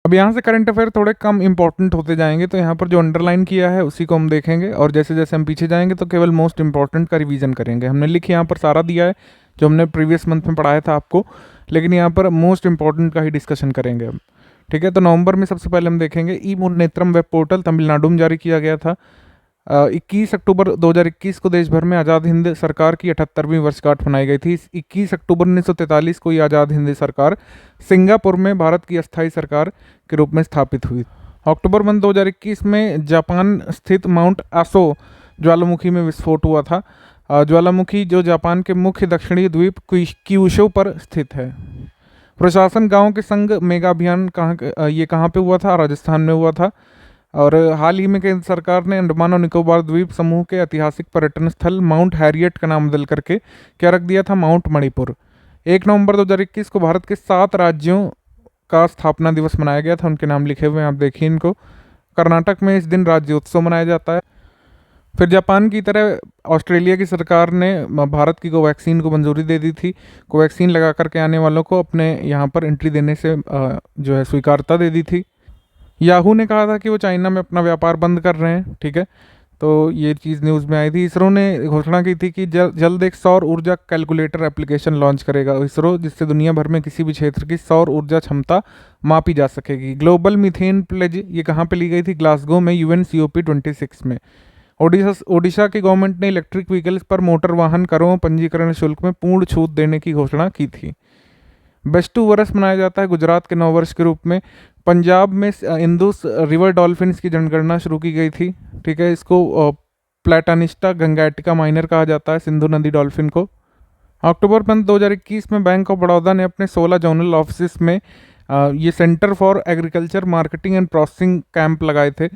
अब यहाँ से करंट अफेयर थोड़े कम इंपॉर्टेंट होते जाएंगे, तो यहाँ पर जो अंडरलाइन किया है उसी को हम देखेंगे, और जैसे जैसे हम पीछे जाएंगे तो केवल मोस्ट इंपॉर्टेंट का रिवीजन करेंगे। हमने लिख यहाँ पर सारा दिया है जो हमने प्रीवियस मंथ में पढ़ाया था आपको, लेकिन यहाँ पर मोस्ट इंपॉर्टेंट का ही डिस्कशन करेंगे हम। ठीक है, तो नवंबर में सबसे पहले हम देखेंगे ई मुन्नेत्रम वेब पोर्टल तमिलनाडु में जारी किया गया था। 21 अक्टूबर 2021 को देश भर में आज़ाद हिंद सरकार की 78वीं वर्षगांठ मनाई गई थी। 21 अक्टूबर 1943 को ये आज़ाद हिंद सरकार सिंगापुर में भारत की अस्थायी सरकार के रूप में स्थापित हुई। अक्टूबर मंथ 2021 में जापान स्थित माउंट आसो ज्वालामुखी में विस्फोट हुआ था। ज्वालामुखी जो जापान के मुख्य दक्षिणी द्वीप क्यूशो पर स्थित है। प्रशासन गांव के संग मेगा अभियान ये कहाँ पे हुआ था? राजस्थान में हुआ था। और हाल ही में केंद्र सरकार ने अंडमान और निकोबार द्वीप समूह के ऐतिहासिक पर्यटन स्थल माउंट हैरियट का नाम बदल करके क्या रख दिया था? माउंट मणिपुर। 1 नवंबर 2021 को भारत के 7 राज्यों का स्थापना दिवस मनाया गया था, उनके नाम लिखे हुए हैं, आप देखिए इनको। कर्नाटक में इस दिन राज्योत्सव मनाया जाता है। फिर जापान की तरह ऑस्ट्रेलिया की सरकार ने भारत की कोवैक्सीन को मंजूरी दे दी थी। कोवैक्सीन लगा करके आने वालों को अपने यहाँ पर एंट्री देने से जो है स्वीकारता दे दी थी। याहू ने कहा था कि वो चाइना में अपना व्यापार बंद कर रहे हैं। ठीक है, तो ये चीज़ न्यूज़ में आई थी। इसरो ने घोषणा की थी कि जल्द एक सौर ऊर्जा कैलकुलेटर एप्लीकेशन लॉन्च करेगा इसरो, जिससे दुनिया भर में किसी भी क्षेत्र की सौर ऊर्जा क्षमता मापी जा सकेगी। ग्लोबल मीथेन प्लेज ये कहाँ पे ली गई थी? ग्लासगो में, UNCOP26 में। ओडिशा की गवर्नमेंट ने इलेक्ट्रिक व्हीकल्स पर मोटर वाहन करों पंजीकरण शुल्क में पूर्ण छूट देने की घोषणा की थी। बेस्टू वर्ष मनाया जाता है गुजरात के नववर्ष के रूप में। पंजाब में इंदुस रिवर डॉल्फिन्स की जनगणना शुरू की गई थी। ठीक है, इसको प्लेटानिस्टा गंगैटिका माइनर कहा जाता है, सिंधु नदी डॉल्फिन को। अक्टूबर 2021 में बैंक ऑफ बड़ौदा ने अपने 16 जोनल ऑफिस में ये centre for agriculture marketing and processing camp लगाए थे।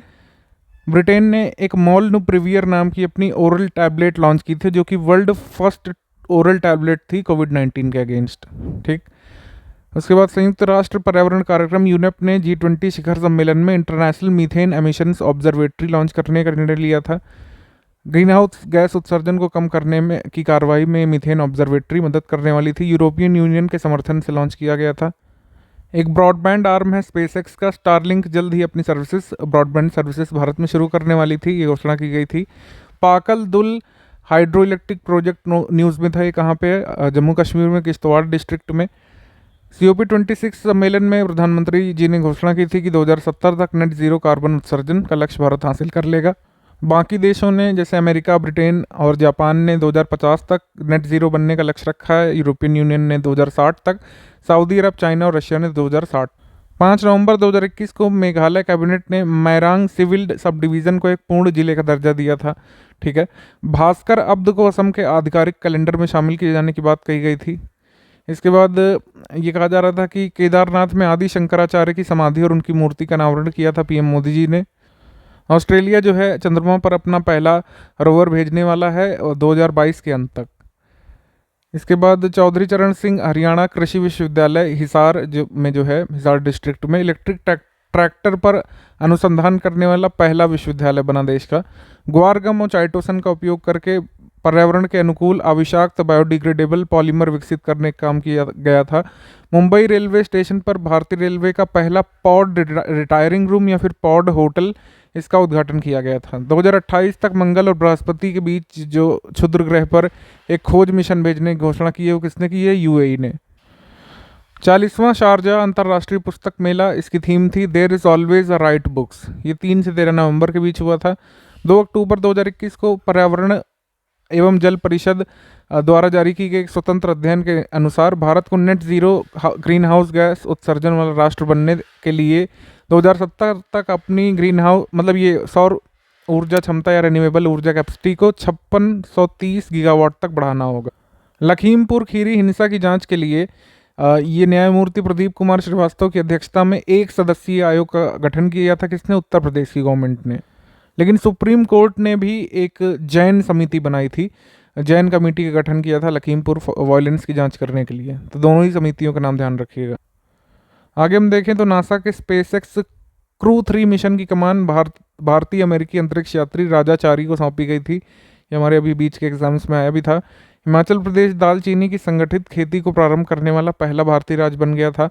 ब्रिटेन ने एक मोलनुप्रिवियर नाम की अपनी ओरल टैबलेट लॉन्च की थी, जो कि वर्ल्ड फर्स्ट ओरल टैबलेट थी कोविड-19 के अगेंस्ट। ठीक, उसके बाद संयुक्त राष्ट्र पर्यावरण कार्यक्रम यूनेप ने G20 शिखर सम्मेलन में international methane emissions observatory launch करने का निर्णय लिया था। ग्रीन हाउस गैस उत्सर्जन को कम करने में की कार्रवाई में मीथेन ऑब्जर्वेटरी मदद करने वाली थी। यूरोपियन यूनियन के समर्थन से लॉन्च किया गया था। एक ब्रॉडबैंड आर्म है स्पेसएक्स का, स्टारलिंक, जल्द ही अपनी सर्विसेज ब्रॉडबैंड सर्विसेज भारत में शुरू करने वाली थी, ये घोषणा की गई थी। पाकल दुल हाइड्रो इलेक्ट्रिक प्रोजेक्ट न्यूज़ में था, ये कहाँ पे है? जम्मू कश्मीर में, किश्तवाड़ डिस्ट्रिक्ट में। COP26 सम्मेलन में प्रधानमंत्री जी ने घोषणा की थी कि 2070 तक नेट जीरो कार्बन उत्सर्जन का लक्ष्य भारत हासिल कर लेगा। बाकी देशों ने जैसे अमेरिका, ब्रिटेन और जापान ने 2050 तक नेट जीरो बनने का लक्ष्य रखा है। यूरोपियन यूनियन ने 2060 तक, सऊदी अरब, चाइना और रशिया ने 2060। 5 नवंबर 2021 को मेघालय कैबिनेट ने मैरांग सिविल सब डिवीज़न को एक पूर्ण जिले का दर्जा दिया था। ठीक है, भास्कर अब्द को असम के आधिकारिक कैलेंडर में शामिल किए जाने की बात कही गई थी। इसके बाद ये कहा जा रहा था कि केदारनाथ में आदि शंकराचार्य की समाधि और उनकी मूर्ति का अनावरण किया था PM मोदी जी ने। ऑस्ट्रेलिया जो है चंद्रमा पर अपना पहला रोवर भेजने वाला है 2022 के अंत तक। इसके बाद चौधरी चरण सिंह हरियाणा कृषि विश्वविद्यालय हिसार जो है हिसार डिस्ट्रिक्ट में इलेक्ट्रिक ट्रैक्टर पर अनुसंधान करने वाला पहला विश्वविद्यालय बना देश का। ग्वारगम और चाइटोसन का उपयोग करके पर्यावरण के अनुकूल अविषाक्त बायोडिग्रेडेबल पॉलीमर विकसित करने का काम किया गया था। मुंबई रेलवे स्टेशन पर भारतीय रेलवे का पहला पॉड रिटायरिंग रूम या फिर पॉड होटल, इसका उद्घाटन किया गया था। 2028 तक मंगल और बृहस्पति के बीच जो क्षुद्र ग्रह पर एक खोज मिशन भेजने की घोषणा की है, वो किसने की है? UAE ने। 40वां शारजा अंतर्राष्ट्रीय पुस्तक मेला, इसकी थीम थी there is always a right books. ये 3 से 13 नवंबर के बीच हुआ था। 2 अक्टूबर 2021 को पर्यावरण एवं जल परिषद द्वारा जारी की गई एक स्वतंत्र अध्ययन के अनुसार भारत को net zero green house gas उत्सर्जन वाला राष्ट्र बनने के लिए 2070 तक अपनी ग्रीन हाउस ये सौर ऊर्जा क्षमता या रिन्यूएबल ऊर्जा कैपेसिटी को 5630 गीगावाट तक बढ़ाना होगा। लखीमपुर खीरी हिंसा की जांच के लिए ये न्यायमूर्ति प्रदीप कुमार श्रीवास्तव की अध्यक्षता में एक सदस्यीय आयोग का गठन किया था। किसने? उत्तर प्रदेश की गवर्नमेंट ने। लेकिन सुप्रीम कोर्ट ने भी एक जैन समिति बनाई थी, जैन कमेटी का गठन किया था लखीमपुर वायलेंस की जांच करने के लिए। तो दोनों ही समितियों का नाम ध्यान रखिएगा। आगे हम देखें तो नासा के स्पेसएक्स क्रू 3 मिशन की कमान भारतीय अमेरिकी अंतरिक्ष यात्री राजाचारी को सौंपी गई थी। ये हमारे अभी बीच के एग्जाम्स में आया भी था। हिमाचल प्रदेश दालचीनी की संगठित खेती को प्रारंभ करने वाला पहला भारतीय राज्य बन गया था।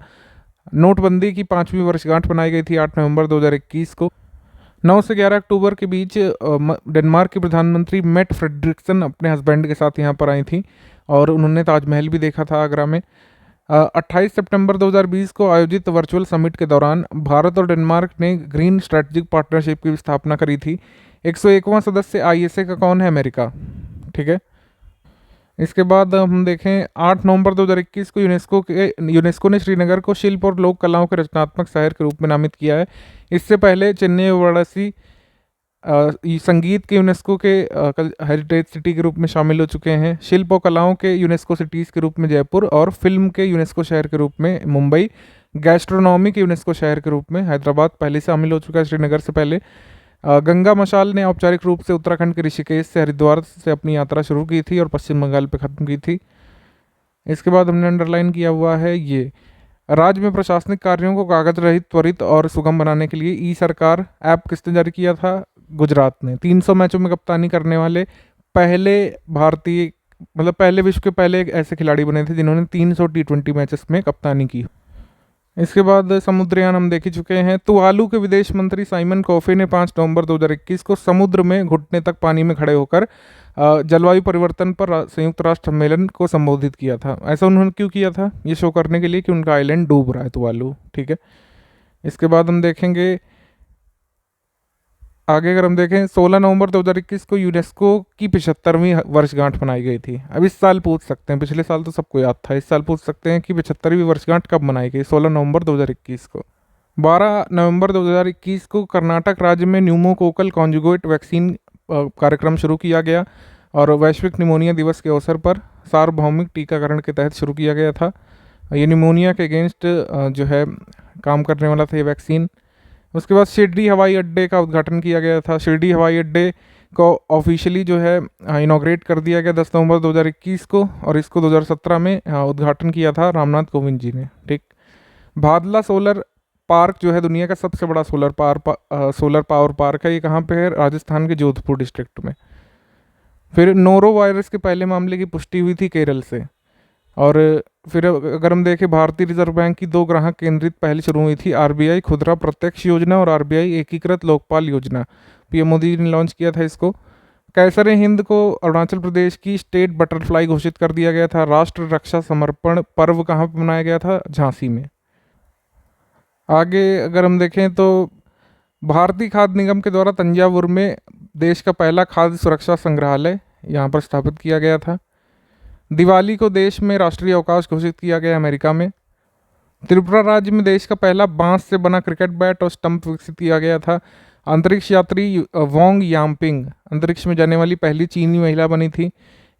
नोटबंदी की 5वीं वर्षगांठ मनाई गई थी 8 नवंबर 2021 को। 9 से 11 अक्टूबर के बीच डेनमार्क की प्रधानमंत्री मेट फ्रेडरिक्सन अपने हस्बैंड के साथ यहाँ पर आई थी और उन्होंने ताजमहल भी देखा था आगरा में। 28 सितंबर 2020 को आयोजित वर्चुअल समिट के दौरान भारत और डेनमार्क ने ग्रीन स्ट्रेटेजिक पार्टनरशिप की स्थापना करी थी। 101वां सदस्य आईएसए का कौन है? अमेरिका। ठीक है। इसके बाद हम देखें 8 नवंबर 2021 को यूनेस्को ने श्रीनगर को शिल्प और लोक कलाओं के रचनात्मक शहर के रूप में नामित किया है। इससे पहले चेन्नई और वाराणसी संगीत के यूनेस्को के हेरिटेज सिटी के रूप में शामिल हो चुके हैं। शिल्प और कलाओं के यूनेस्को सिटीज़ के रूप में जयपुर और फिल्म के यूनेस्को शहर के रूप में मुंबई। गैस्ट्रोनॉमी के यूनेस्को शहर के रूप में हैदराबाद पहले शामिल हो चुका है श्रीनगर से पहले। गंगा मशाल ने औपचारिक रूप से उत्तराखंड के ऋषिकेश से हरिद्वार से अपनी यात्रा शुरू की थी और पश्चिम बंगाल पे ख़त्म की थी। इसके बाद हमने अंडरलाइन किया हुआ है ये, राज्य में प्रशासनिक कार्यों को कागज रहित, त्वरित और सुगम बनाने के लिए ई सरकार ऐप किसने जारी किया था? गुजरात ने। 300 मैचों में कप्तानी करने वाले पहले भारतीय, मतलब पहले विश्व के पहले एक ऐसे खिलाड़ी बने थे जिन्होंने 300 टी20 मैचेस में कप्तानी की। इसके बाद समुद्रयान हम देख ही चुके हैं। तुवालू के विदेश मंत्री साइमन कोफे ने 5 नवंबर 2021 को समुद्र में घुटने तक पानी में खड़े होकर जलवायु परिवर्तन पर संयुक्त राष्ट्र सम्मेलन को संबोधित किया था। ऐसा उन्होंने क्यों किया था? ये शो करने के लिए कि उनका आइलैंड डूब रहा है, तुवालू। ठीक है। इसके बाद हम देखेंगे आगे, अगर हम देखें 16 नवंबर 2021 को यूनेस्को की 75वीं वर्षगांठ मनाई गई थी। अब इस साल पूछ सकते हैं, पिछले साल तो सबको याद था, इस साल पूछ सकते हैं कि 75वीं वर्षगांठ कब मनाई गई? 16 नवंबर 2021 को। 12 नवंबर 2021 को कर्नाटक राज्य में न्यूमोकोकल कॉन्जुगेट वैक्सीन कार्यक्रम शुरू किया गया और वैश्विक निमोनिया दिवस के अवसर पर सार्वभौमिक टीकाकरण के तहत शुरू किया गया था। ये निमोनिया के अगेंस्ट जो है काम करने वाला था ये वैक्सीन। उसके बाद शिरडी हवाई अड्डे का उद्घाटन किया गया था। शिरडी हवाई अड्डे को ऑफिशियली जो है इनॉग्रेट कर दिया गया 10 नवंबर 2021 को और इसको 2017 में उद्घाटन किया था रामनाथ कोविंद जी ने। ठीक। भादला सोलर पार्क जो है दुनिया का सबसे बड़ा सोलर पावर पार्क है। ये कहाँ पे है? राजस्थान के जोधपुर डिस्ट्रिक्ट में। फिर नोरो वायरस के पहले मामले की पुष्टि हुई थी केरल से। और फिर अगर हम देखें भारतीय रिजर्व बैंक की 2 ग्राहक केंद्रित पहल शुरू हुई थी, आरबीआई खुदरा प्रत्यक्ष योजना और आरबीआई एकीकृत लोकपाल योजना। पीएम मोदी जी ने लॉन्च किया था इसको। कैसर हिंद को अरुणाचल प्रदेश की स्टेट बटरफ्लाई घोषित कर दिया गया था। राष्ट्र रक्षा समर्पण पर्व कहाँ पर मनाया गया था? झांसी में। आगे अगर हम देखें तो भारतीय खाद्य निगम के द्वारा तंजावुर में देश का पहला खाद्य सुरक्षा संग्रहालय यहाँ पर स्थापित किया गया था। दिवाली को देश में राष्ट्रीय अवकाश घोषित किया गया अमेरिका में। त्रिपुरा राज्य में देश का पहला बांस से बना क्रिकेट बैट और स्टंप विकसित किया गया था। अंतरिक्ष यात्री वोंग याम्पिंग अंतरिक्ष में जाने वाली पहली चीनी महिला बनी थी।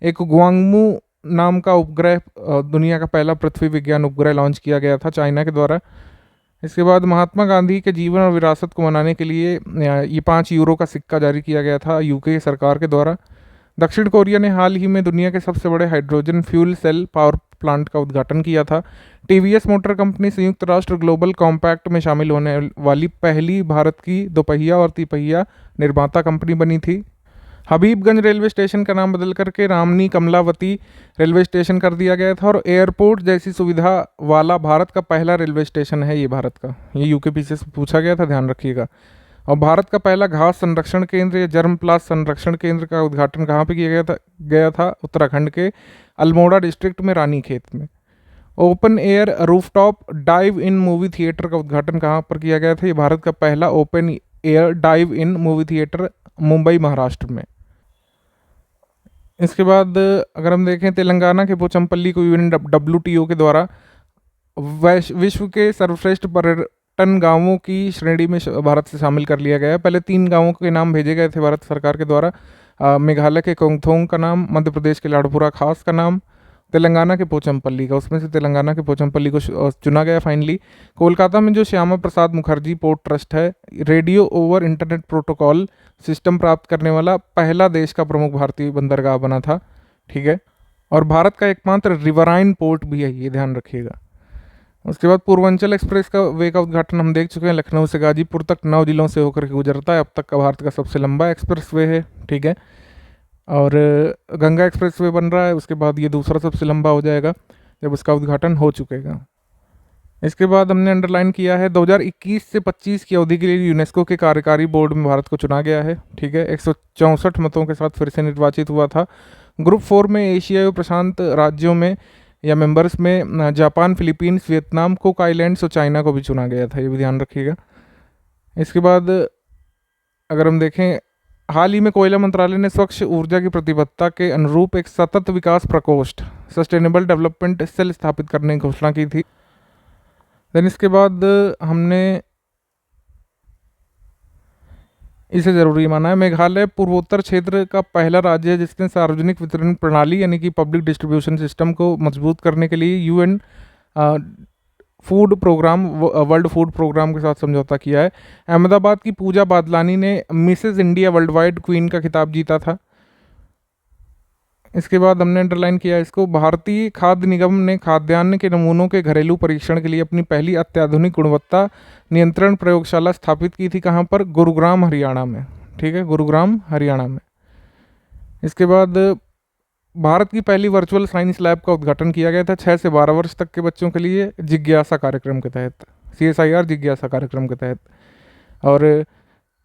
एक गुआंगमू नाम का उपग्रह, दुनिया का पहला पृथ्वी विज्ञान उपग्रह लॉन्च किया गया था चाइना के द्वारा। इसके बाद महात्मा गांधी के जीवन और विरासत को मनाने के लिए ये 5 यूरो का सिक्का जारी किया गया था यूके सरकार के द्वारा। दक्षिण कोरिया ने हाल ही में दुनिया के सबसे बड़े hydrogen fuel cell power plant का उद्घाटन किया था। टीवीएस मोटर कंपनी संयुक्त राष्ट्र ग्लोबल कॉम्पैक्ट में शामिल होने वाली पहली भारत की दोपहिया और तिपहिया निर्माता कंपनी बनी थी। हबीबगंज रेलवे स्टेशन का नाम बदल करके रामनी कमलावती रेलवे स्टेशन कर दिया गया था और एयरपोर्ट जैसी सुविधा वाला भारत का पहला रेलवे स्टेशन है ये भारत का। ये यूकेपीसी से पूछा गया था, ध्यान रखिएगा। और भारत का पहला घास संरक्षण केंद्र या जर्म प्लास संरक्षण केंद्र का उद्घाटन कहाँ पे किया गया था? उत्तराखंड के अल्मोड़ा डिस्ट्रिक्ट में रानीखेत में। Open air rooftop dive in movie theatre का उद्घाटन कहाँ पर किया गया था? ये भारत का पहला open air dive in movie theatre Mumbai Maharashtra में। इसके बाद अगर हम देखें तेलंगाना के पोचमपल्ली को WTO के द्वारा विश्व के सर्वश्रेष्ठ पर्यटन गांवों की श्रेणी में भारत से शामिल कर लिया गया है। पहले 3 गांवों के नाम भेजे गए थे भारत सरकार के द्वारा। मेघालय के कोंगथोंग का नाम, मध्य प्रदेश के लाड़पुरा खास का नाम, तेलंगाना के पोचमपल्ली का, उसमें से तेलंगाना के पोचमपल्ली को चुना गया फाइनली। कोलकाता में जो श्यामा प्रसाद मुखर्जी पोर्ट ट्रस्ट है, radio over internet protocol system प्राप्त करने वाला पहला देश का प्रमुख भारतीय बंदरगाह बना था। ठीक है। और भारत का एकमात्र रिवराइन पोर्ट भी है, ये ध्यान रखिएगा। उसके बाद पूर्वांचल एक्सप्रेस का वे का उद्घाटन हम देख चुके हैं। लखनऊ से गाजीपुर तक 9 जिलों से होकर के गुजरता है। अब तक का भारत का सबसे लंबा एक्सप्रेस वे है। ठीक है। और गंगा एक्सप्रेस वे बन रहा है, उसके बाद ये दूसरा सबसे लंबा हो जाएगा जब उसका उद्घाटन हो चुकेगा। इसके बाद हमने अंडरलाइन किया है 2021 से 25 की अवधि के लिए यूनेस्को के कार्यकारी बोर्ड में भारत को चुना गया है। ठीक है, 164 मतों के साथ फिर से निर्वाचित हुआ था। ग्रुप 4 में एशियाई और प्रशांत राज्यों में या मेंबर्स में Japan, Philippines, Vietnam, cook islands और चाइना को भी चुना गया था, ये भी ध्यान रखिएगा। इसके बाद अगर हम देखें, हाल ही में कोयला मंत्रालय ने स्वच्छ ऊर्जा की प्रतिबद्धता के अनुरूप एक सतत विकास प्रकोष्ठ सस्टेनेबल डेवलपमेंट सेल स्थापित करने की घोषणा की थी। देन इसके बाद हमने इसे ज़रूरी माना है, मेघालय पूर्वोत्तर क्षेत्र का पहला राज्य है जिसने सार्वजनिक वितरण प्रणाली यानी कि पब्लिक डिस्ट्रीब्यूशन सिस्टम को मजबूत करने के लिए UN food programme, world food programme के साथ समझौता किया है। अहमदाबाद की पूजा बादलानी ने Mrs India world wide queen का खिताब जीता था। इसके बाद हमने अंडरलाइन किया इसको, भारतीय खाद्य निगम ने खाद्यान्न के नमूनों के घरेलू परीक्षण के लिए अपनी पहली अत्याधुनिक गुणवत्ता नियंत्रण प्रयोगशाला स्थापित की थी। कहाँ पर? गुरुग्राम, हरियाणा में। ठीक है, गुरुग्राम, हरियाणा में। इसके बाद भारत की पहली वर्चुअल साइंस लैब का उद्घाटन किया गया था 6 से 12 वर्ष तक के बच्चों के लिए जिज्ञासा कार्यक्रम के तहत, CSIR जिज्ञासा कार्यक्रम के तहत। और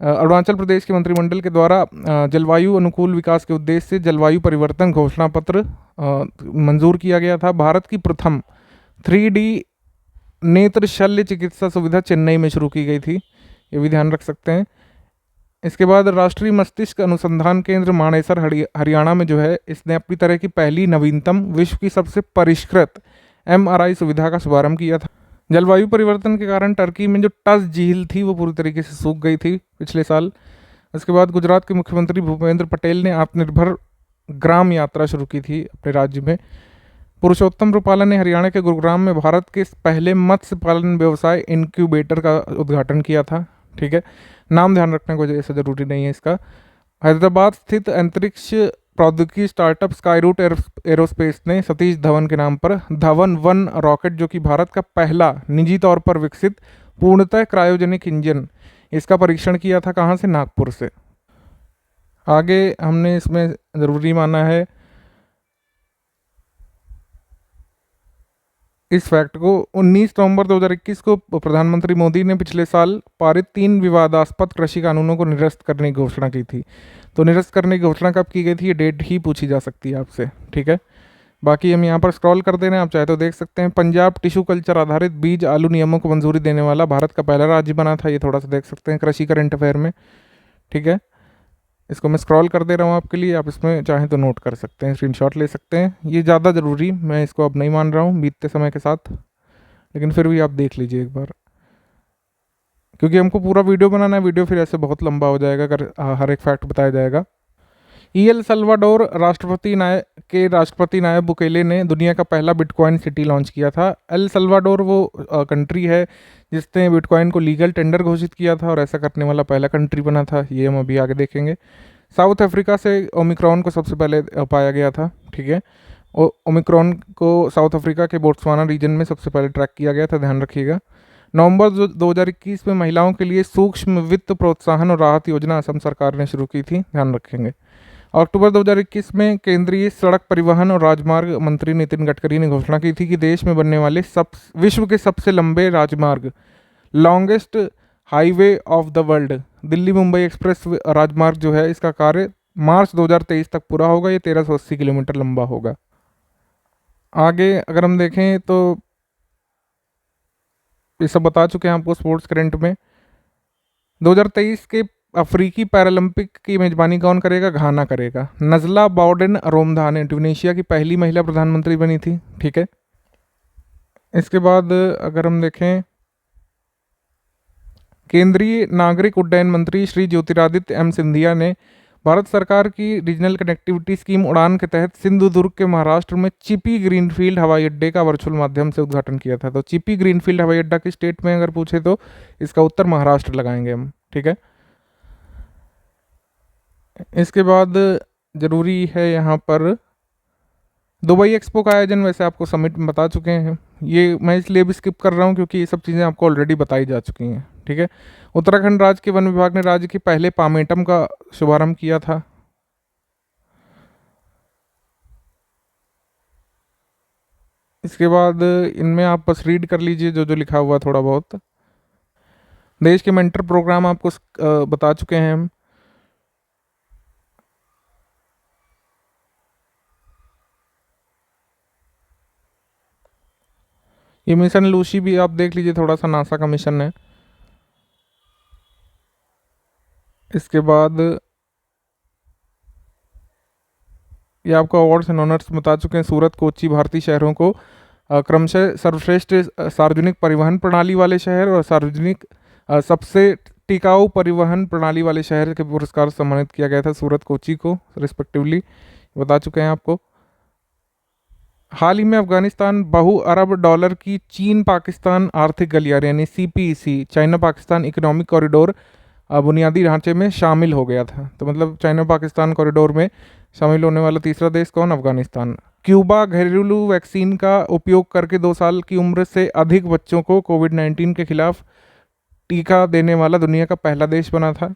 अरुणाचल प्रदेश के मंत्रिमंडल के द्वारा जलवायु अनुकूल विकास के उद्देश्य से जलवायु परिवर्तन घोषणा पत्र मंजूर किया गया था। भारत की प्रथम 3D नेत्र शल्य चिकित्सा सुविधा चेन्नई में शुरू की गई थी, ये भी ध्यान रख सकते हैं। इसके बाद राष्ट्रीय मस्तिष्क अनुसंधान केंद्र मानेसर हरियाणा में जो है, इसने अपनी तरह की पहली नवीनतम विश्व की सबसे परिष्कृत MRI सुविधा का शुभारंभ किया था। जलवायु परिवर्तन के कारण टर्की में जो टस झील थी वो पूरी तरीके से सूख गई थी पिछले साल। इसके बाद गुजरात के मुख्यमंत्री भूपेंद्र पटेल ने आत्मनिर्भर ग्राम यात्रा शुरू की थी अपने राज्य में। पुरुषोत्तम रूपाला ने हरियाणा के गुरुग्राम में भारत के पहले मत्स्य पालन व्यवसाय इनक्यूबेटर का उद्घाटन किया था। ठीक है, नाम ध्यान रखने को ऐसा जरूरी नहीं है इसका। हैदराबाद स्थित अंतरिक्ष प्रौद्योगिकी स्टार्टअप स्काईरूट एरोस्पेस ने सतीश धवन के नाम पर धवन 1 रॉकेट, जो कि भारत का पहला निजी तौर पर विकसित पूर्णतः क्रायोजेनिक इंजन, इसका परीक्षण किया था। कहाँ से? नागपुर से। आगे हमने इसमें ज़रूरी माना है इस फैक्ट को, 19 नवंबर 2021 को प्रधानमंत्री मोदी ने पिछले साल पारित 3 विवादास्पद कृषि कानूनों को निरस्त करने की घोषणा की थी। तो निरस्त करने की घोषणा कब की गई थी, ये डेट ही पूछी जा सकती है आपसे। ठीक है, बाकी हम यहाँ पर स्क्रॉल कर दे रहे हैं, आप चाहे तो देख सकते हैं। पंजाब टिश्यू कल्चर आधारित बीज आलू नियमों को मंजूरी देने वाला भारत का पहला राज्य बना था, ये थोड़ा सा देख सकते हैं कृषि करंट अफेयर में। ठीक है, इसको मैं स्क्रॉल कर दे रहा हूँ आपके लिए, आप इसमें चाहें तो नोट कर सकते हैं, स्क्रीनशॉट ले सकते हैं। ये ज़्यादा ज़रूरी मैं इसको अब नहीं मान रहा हूँ बीतते समय के साथ, लेकिन फिर भी आप देख लीजिए एक बार, क्योंकि हमको पूरा वीडियो बनाना है, वीडियो फिर ऐसे बहुत लंबा हो जाएगा अगर हर एक फैक्ट बताया जाएगा। एल सल्वाडोर राष्ट्रपति नायब बुकेले ने दुनिया का पहला बिटकॉइन सिटी लॉन्च किया था। एल सल्वाडोर वो कंट्री है जिसने बिटकॉइन को लीगल टेंडर घोषित किया था और ऐसा करने वाला पहला कंट्री बना था, ये हम अभी आगे देखेंगे। साउथ अफ्रीका से ओमिक्रॉन को सबसे पहले पाया गया था। ठीक है, ओमिक्रॉन को साउथ अफ्रीका के बोट्सवाना रीजन में सबसे पहले ट्रैक किया गया था, ध्यान रखिएगा। नवंबर 2021 में महिलाओं के लिए सूक्ष्म वित्त प्रोत्साहन और राहत योजना असम सरकार ने शुरू की थी, ध्यान रखेंगे। अक्टूबर 2021 में केंद्रीय सड़क परिवहन और राजमार्ग मंत्री नितिन गडकरी ने घोषणा की थी कि देश में बनने वाले विश्व के सबसे लंबे राजमार्ग, longest highway of the world, Delhi Mumbai express राजमार्ग जो है, इसका कार्य मार्च 2023 तक पूरा होगा। ये 1380 किलोमीटर लंबा होगा। आगे अगर हम देखें तो ये सब बता चुके हैं आपको स्पोर्ट्स करंट में। 2023 के अफ्रीकी पैरालंपिक की मेजबानी कौन करेगा? घाना करेगा। नजला बाउडेन रोमधान इंडोनेशिया की पहली महिला प्रधानमंत्री बनी थी। ठीक है, इसके बाद अगर हम देखें, केंद्रीय नागरिक उड्डयन मंत्री श्री ज्योतिरादित्य सिंधिया ने भारत सरकार की रीजनल कनेक्टिविटी स्कीम उड़ान के तहत सिंधुदुर्ग के महाराष्ट्र में चिपी ग्रीनफील्ड हवाई अड्डे का वर्चुअल माध्यम से उद्घाटन किया था। तो चिपी ग्रीनफील्ड हवाई अड्डा किस स्टेट में अगर पूछे तो इसका उत्तर महाराष्ट्र लगाएंगे हम। ठीक है, इसके बाद ज़रूरी है यहाँ पर दुबई एक्सपो का आयोजन, वैसे आपको समिट में बता चुके हैं, ये मैं इसलिए भी स्किप कर रहा हूँ क्योंकि ये सब चीज़ें आपको ऑलरेडी बताई जा चुकी हैं। ठीक है, उत्तराखंड राज्य के वन विभाग ने राज्य के पहले पामेटम का शुभारंभ किया था। इसके बाद इनमें आप बस रीड कर लीजिए जो जो लिखा हुआ है थोड़ा बहुत। देश के मेंटर प्रोग्राम आपको बता चुके हैं हम। ये मिशन लूसी भी आप देख लीजिए, थोड़ा सा नासा का मिशन है। इसके बाद ये आपको अवार्ड्स एंड ऑनर्स बता चुके हैं। सूरत, कोच्चि भारतीय शहरों को क्रमशः सर्वश्रेष्ठ सार्वजनिक परिवहन प्रणाली वाले शहर और सार्वजनिक सबसे टिकाऊ परिवहन प्रणाली वाले शहर के पुरस्कार से सम्मानित किया गया था सूरत, कोच्चि को रिस्पेक्टिवली, बता चुके हैं आपको। हाल ही में अफगानिस्तान बहु अरब डॉलर की चीन पाकिस्तान आर्थिक गलियारे यानी CPEC, China Pakistan economic corridor बुनियादी ढांचे में शामिल हो गया था। तो मतलब चाइना पाकिस्तान कॉरिडोर में शामिल होने वाला तीसरा देश कौन? अफगानिस्तान। क्यूबा घरेलू वैक्सीन का उपयोग करके 2 साल की उम्र से अधिक बच्चों को कोविड-19 के खिलाफ टीका देने वाला दुनिया का पहला देश बना था।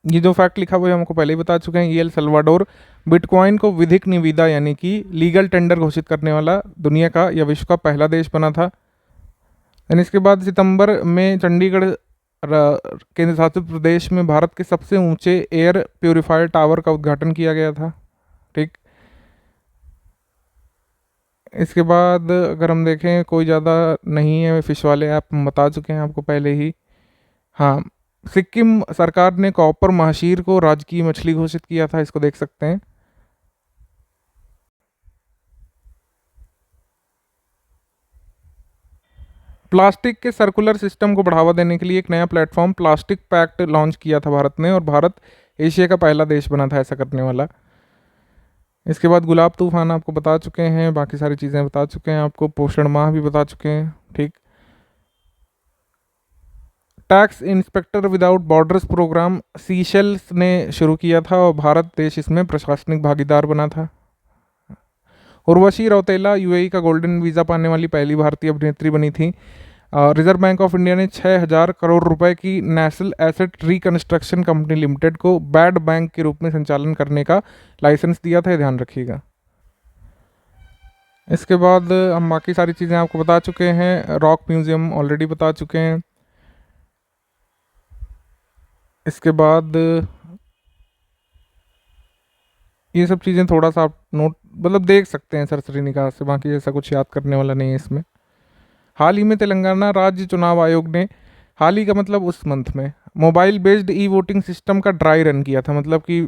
ये जो फैक्ट लिखा हुआ है हमको पहले ही बता चुके हैं। एल सल्वाडोर बिटकॉइन को विधिक निविदा यानी कि लीगल टेंडर घोषित करने वाला दुनिया का या विश्व का पहला देश बना था। एंड इसके बाद सितंबर में चंडीगढ़ केंद्र शासित प्रदेश में भारत के सबसे ऊंचे एयर प्योरीफायर टावर का उद्घाटन किया गया था। ठीक, इसके बाद अगर हम देखें कोई ज़्यादा नहीं है, फिश वाले ऐप हम बता चुके हैं आपको पहले ही। हाँ, सिक्किम सरकार ने कॉपर महाशीर को राजकीय मछली घोषित किया था, इसको देख सकते हैं। प्लास्टिक के सर्कुलर सिस्टम को बढ़ावा देने के लिए एक नया प्लेटफॉर्म प्लास्टिक पैक्ट लॉन्च किया था भारत ने, और भारत एशिया का पहला देश बना था ऐसा करने वाला। इसके बाद गुलाब तूफान आपको बता चुके हैं, बाकी सारी चीज़ें बता चुके हैं आपको, पोषण माह भी बता चुके हैं। ठीक, tax inspector without borders programme Seychelles ने शुरू किया था और भारत देश इसमें प्रशासनिक भागीदार बना था। उर्वशी रौतेला यूएई का गोल्डन वीज़ा पाने वाली पहली भारतीय अभिनेत्री बनी थी। रिजर्व बैंक ऑफ इंडिया ने 6,000 करोड़ रुपए की national asset reconstruction company limited को बैड बैंक के रूप में संचालन करने का लाइसेंस दिया था, ये ध्यान रखिएगा। इसके बाद हम बाकी सारी चीज़ें आपको बता चुके हैं। रॉक म्यूज़ियम ऑलरेडी बता चुके हैं। इसके बाद ये सब चीज़ें थोड़ा सा आप नोट मतलब देख सकते हैं सरसरी निगाह से, बाकी ऐसा कुछ याद करने वाला नहीं है इसमें। हाल ही में तेलंगाना राज्य चुनाव आयोग ने, हाल ही का मतलब उस मंथ में, mobile based e voting system का ड्राई रन किया था। मतलब कि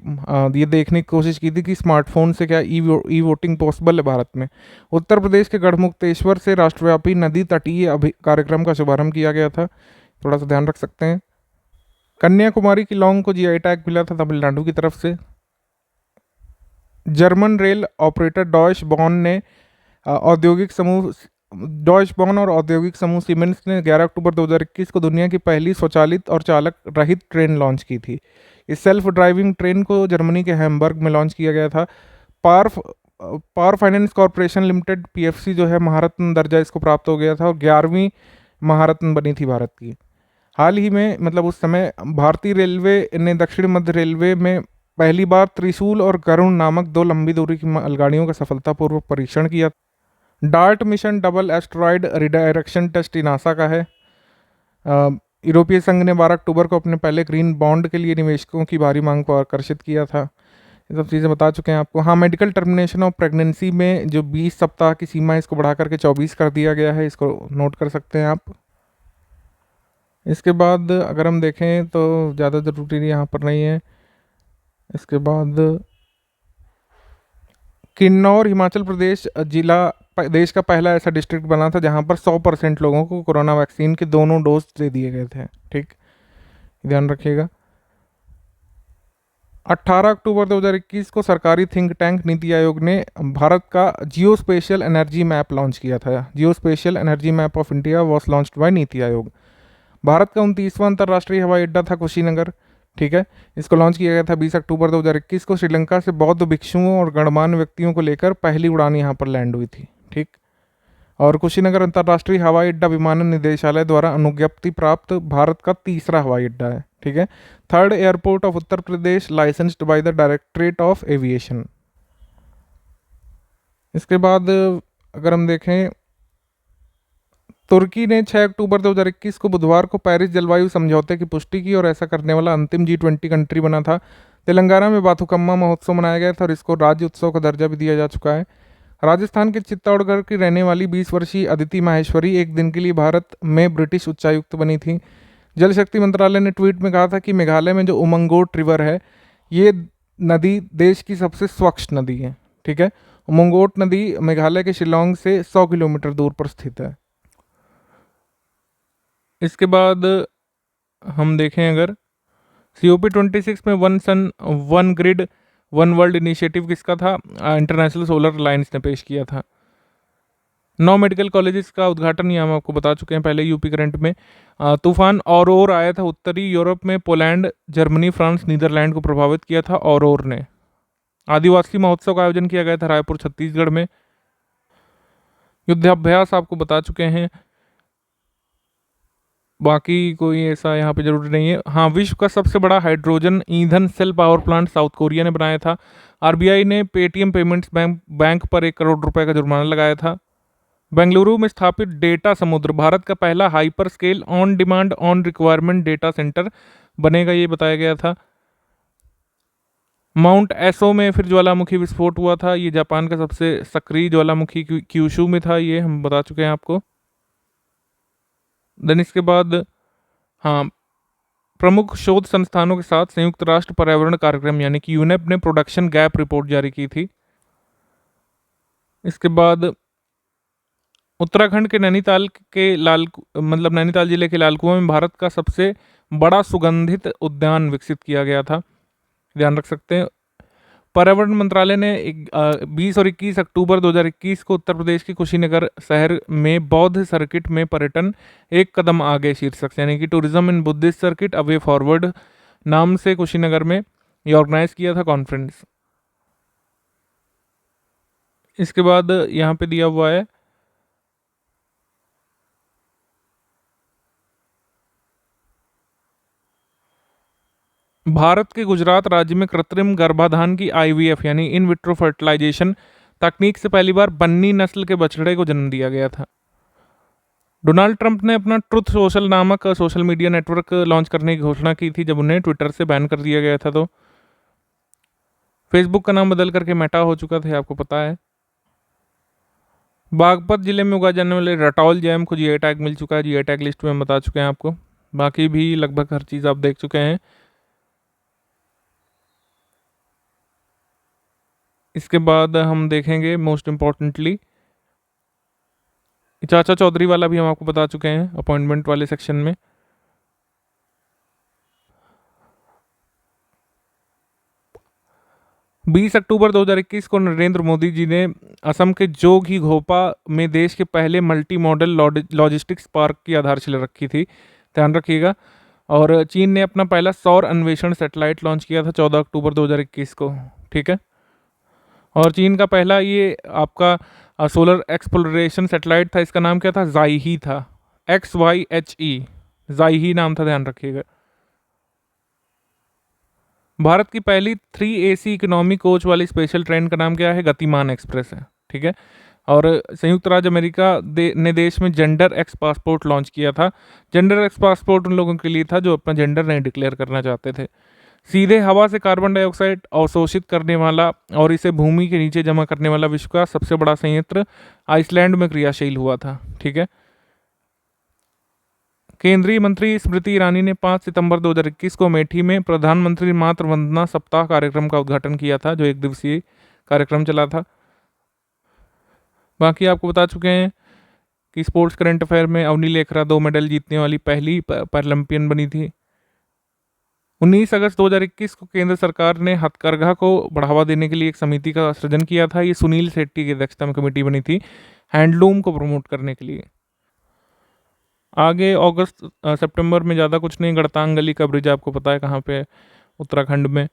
ये देखने की कोशिश की थी कि स्मार्टफोन से क्या ई वोटिंग पॉसिबल है भारत में। उत्तर प्रदेश के गढ़मुक्तेश्वर से राष्ट्रव्यापी नदी तटीय कार्यक्रम का शुभारंभ किया गया था, थोड़ा सा ध्यान रख सकते हैं। कन्याकुमारी की लौंग को जीआई टैग मिला था तमिलनाडु की तरफ से। जर्मन रेल ऑपरेटर डॉयश बॉन ने औद्योगिक समूह डॉयश बॉन और औद्योगिक समूह सीमेंस ने 11 अक्टूबर 2021 को दुनिया की पहली स्वचालित और चालक रहित ट्रेन लॉन्च की थी। इस सेल्फ ड्राइविंग ट्रेन को जर्मनी के हैम्बर्ग में लॉन्च किया गया था। Power power finance corporation limited PFC जो है महारत्न दर्जा इसको प्राप्त हो गया था और 11वीं महारत्न बनी थी भारत की। हाल ही में मतलब उस समय भारतीय रेलवे ने दक्षिण मध्य रेलवे में पहली बार त्रिशूल और गरुण नामक 2 लंबी दूरी की मालगाड़ियों का सफलतापूर्वक परीक्षण किया। DART mission double asteroid redirection test NASA का है। यूरोपीय संघ ने 12 अक्टूबर को अपने पहले ग्रीन बॉन्ड के लिए निवेशकों की भारी मांग को आकर्षित किया था। ये सब चीज़ें बता चुके हैं आपको। हाँ, मेडिकल टर्मिनेशन ऑफ प्रेगनेंसी में जो 20 सप्ताह की सीमा इसको बढ़ा करके 24 कर दिया गया है, इसको नोट कर सकते हैं आप। इसके बाद अगर हम देखें तो ज़्यादा ज़रूरी यहाँ पर नहीं है। इसके बाद किन्नौर हिमाचल प्रदेश जिला देश का पहला ऐसा डिस्ट्रिक्ट बना था जहाँ पर 100% लोगों को कोरोना वैक्सीन के दोनों डोज दे दिए गए थे। ठीक, ध्यान रखिएगा। 18 अक्टूबर 2021 को सरकारी थिंक टैंक नीति आयोग ने भारत का geospatial energy map launch किया था। Geospatial energy map of India was launched by NITI Aayog. Bharat का 29वां अंतर्राष्ट्रीय हवाई अड्डा था कुशीनगर। ठीक है, इसको लॉन्च किया गया था 20 अक्टूबर 2021 को। श्रीलंका से बौद्ध भिक्षुओं और गणमान्य व्यक्तियों को लेकर पहली उड़ान यहाँ पर लैंड हुई थी। ठीक, और कुशीनगर अंतर्राष्ट्रीय हवाई अड्डा विमानन निदेशालय द्वारा अनुज्ञप्ति प्राप्त भारत का तीसरा हवाई अड्डा है। ठीक है, third airport of Uttar Pradesh licensed by the directorate of aviation. इसके बाद अगर हम देखें तुर्की ने 6 अक्टूबर 2021 को बुधवार को पेरिस जलवायु समझौते की पुष्टि की और ऐसा करने वाला अंतिम G20 कंट्री बना था। तेलंगाना में बाथुकम्मा महोत्सव मनाया गया था और इसको राज्य उत्सव का दर्जा भी दिया जा चुका है। राजस्थान के चित्तौड़गढ़ की रहने वाली 20 वर्षीय अदिति माहेश्वरी एक दिन के लिए भारत में ब्रिटिश उच्चायुक्त बनी थी। जल शक्ति मंत्रालय ने ट्वीट में कहा था कि मेघालय में जो उमंगोट रिवर है, ये नदी देश की सबसे स्वच्छ नदी है। ठीक है, उमंगोट नदी मेघालय के शिलोंग से 100 किलोमीटर दूर पर स्थित है। इसके बाद हम देखें अगर COP26 में one sun one grid one world initiative किसका था? इंटरनेशनल सोलर अलायंस ने पेश किया था। 9 मेडिकल कॉलेजेस का उद्घाटन ये हम आपको बता चुके हैं पहले यूपी करंट में। तूफान औरोर आया था उत्तरी यूरोप में, पोलैंड, जर्मनी, फ्रांस, नीदरलैंड को प्रभावित किया था औरोर ने। आदिवासी महोत्सव का आयोजन किया गया था रायपुर छत्तीसगढ़ में। युद्धाभ्यास आपको बता चुके हैं, बाकी कोई ऐसा यहाँ पे जरूरी नहीं है। हाँ, विश्व का सबसे बड़ा हाइड्रोजन ईंधन cell power plant South Korea ने बनाया था। आरबीआई ने पेटीएम पेमेंट्स बैंक पर 1 करोड़ रुपए का जुर्माना लगाया था। बेंगलुरु में स्थापित डेटा समुद्र भारत का पहला hyper scale on demand on requirement data centre बनेगा, ये बताया गया था। माउंट एसो में फिर ज्वालामुखी विस्फोट हुआ था, ये जापान का सबसे सक्रिय ज्वालामुखी क्यूशू में था, ये हम बता चुके हैं आपको। देन इसके बाद हाँ, प्रमुख शोध संस्थानों के साथ संयुक्त राष्ट्र पर्यावरण कार्यक्रम यानी कि यूनेप ने प्रोडक्शन गैप रिपोर्ट जारी की थी। इसके बाद उत्तराखंड के नैनीताल के नैनीताल जिले के लाल कुआं में भारत का सबसे बड़ा सुगंधित उद्यान विकसित किया गया था, ध्यान रख सकते हैं। पर्यावरण मंत्रालय ने 20 और 21 अक्टूबर 2021 को उत्तर प्रदेश के कुशीनगर शहर में बौद्ध सर्किट में पर्यटन एक कदम आगे शीर्षक से यानी कि tourism in Buddhist circuit away forward नाम से कुशीनगर में ये ऑर्गेनाइज किया था कॉन्फ्रेंस। इसके बाद यहाँ पे दिया हुआ है भारत के गुजरात राज्य में कृत्रिम गर्भाधान की IVF यानी इन विट्रो फर्टिलाइजेशन तकनीक से पहली बार बन्नी नस्ल के बछड़े को जन्म दिया गया था। डोनाल्ड ट्रंप ने अपना ट्रुथ सोशल नामक सोशल मीडिया नेटवर्क लॉन्च करने की घोषणा की थी जब उन्हें ट्विटर से बैन कर दिया गया था। तो फेसबुक का नाम बदल करके मेटा हो चुका था, आपको पता है। बागपत जिले में उगाए जाने वाले रटौल जैम को GI टैग मिल चुका है, GI टैग लिस्ट में बता चुके हैं आपको। बाकी भी लगभग हर चीज़ आप देख चुके हैं। इसके बाद हम देखेंगे मोस्ट इम्पॉर्टेंटली चाचा चौधरी वाला भी हम आपको बता चुके हैं अपॉइंटमेंट वाले सेक्शन में। बीस अक्टूबर 2021 को नरेंद्र मोदी जी ने असम के जोगीघोपा में देश के पहले मल्टी मॉडल लॉजिस्टिक्स पार्क की आधारशिला रखी थी, ध्यान रखिएगा। और चीन ने अपना पहला सौर अन्वेषण सैटेलाइट लॉन्च किया था 14 अक्टूबर 2021 को, ठीक है। और चीन का पहला ये आपका सोलर एक्सप्लोरेशन सैटेलाइट था, इसका नाम क्या था? जाइही था, XYHE, जाइही नाम था, ध्यान रखिएगा। भारत की पहली 3AC इकोनॉमी कोच वाली स्पेशल ट्रेन का नाम क्या है? गतिमान एक्सप्रेस है, ठीक है। और संयुक्त राज्य अमेरिका ने देश में जेंडर एक्स पासपोर्ट लॉन्च किया था। जेंडर एक्स पासपोर्ट उन लोगों के लिए था जो अपना जेंडर नहीं डिक्लेयर करना चाहते थे। सीधे हवा से कार्बन डाइऑक्साइड अवशोषित करने वाला और इसे भूमि के नीचे जमा करने वाला विश्व का सबसे बड़ा संयंत्र आइसलैंड में क्रियाशील हुआ था, ठीक है। केंद्रीय मंत्री स्मृति ईरानी ने 5 सितंबर 2021 को अमेठी में प्रधानमंत्री मातृ वंदना सप्ताह कार्यक्रम का उद्घाटन किया था, जो 1 दिवसीय कार्यक्रम चला था। बाकी आपको बता चुके हैं कि स्पोर्ट्स करंट अफेयर में अवनी लेखरा 2 मेडल जीतने वाली पहली पैरालंपियन बनी थी। 19 अगस्त 2021 को केंद्र सरकार ने हथकरघा को बढ़ावा देने के लिए एक समिति का सृजन किया था। ये सुनील शेट्टी की अध्यक्षता में कमेटी बनी थी हैंडलूम को प्रमोट करने के लिए। आगे अगस्त सितंबर में ज़्यादा कुछ नहीं, गड़तांग गली का ब्रिज आपको पता है कहाँ पे है, उत्तराखंड में।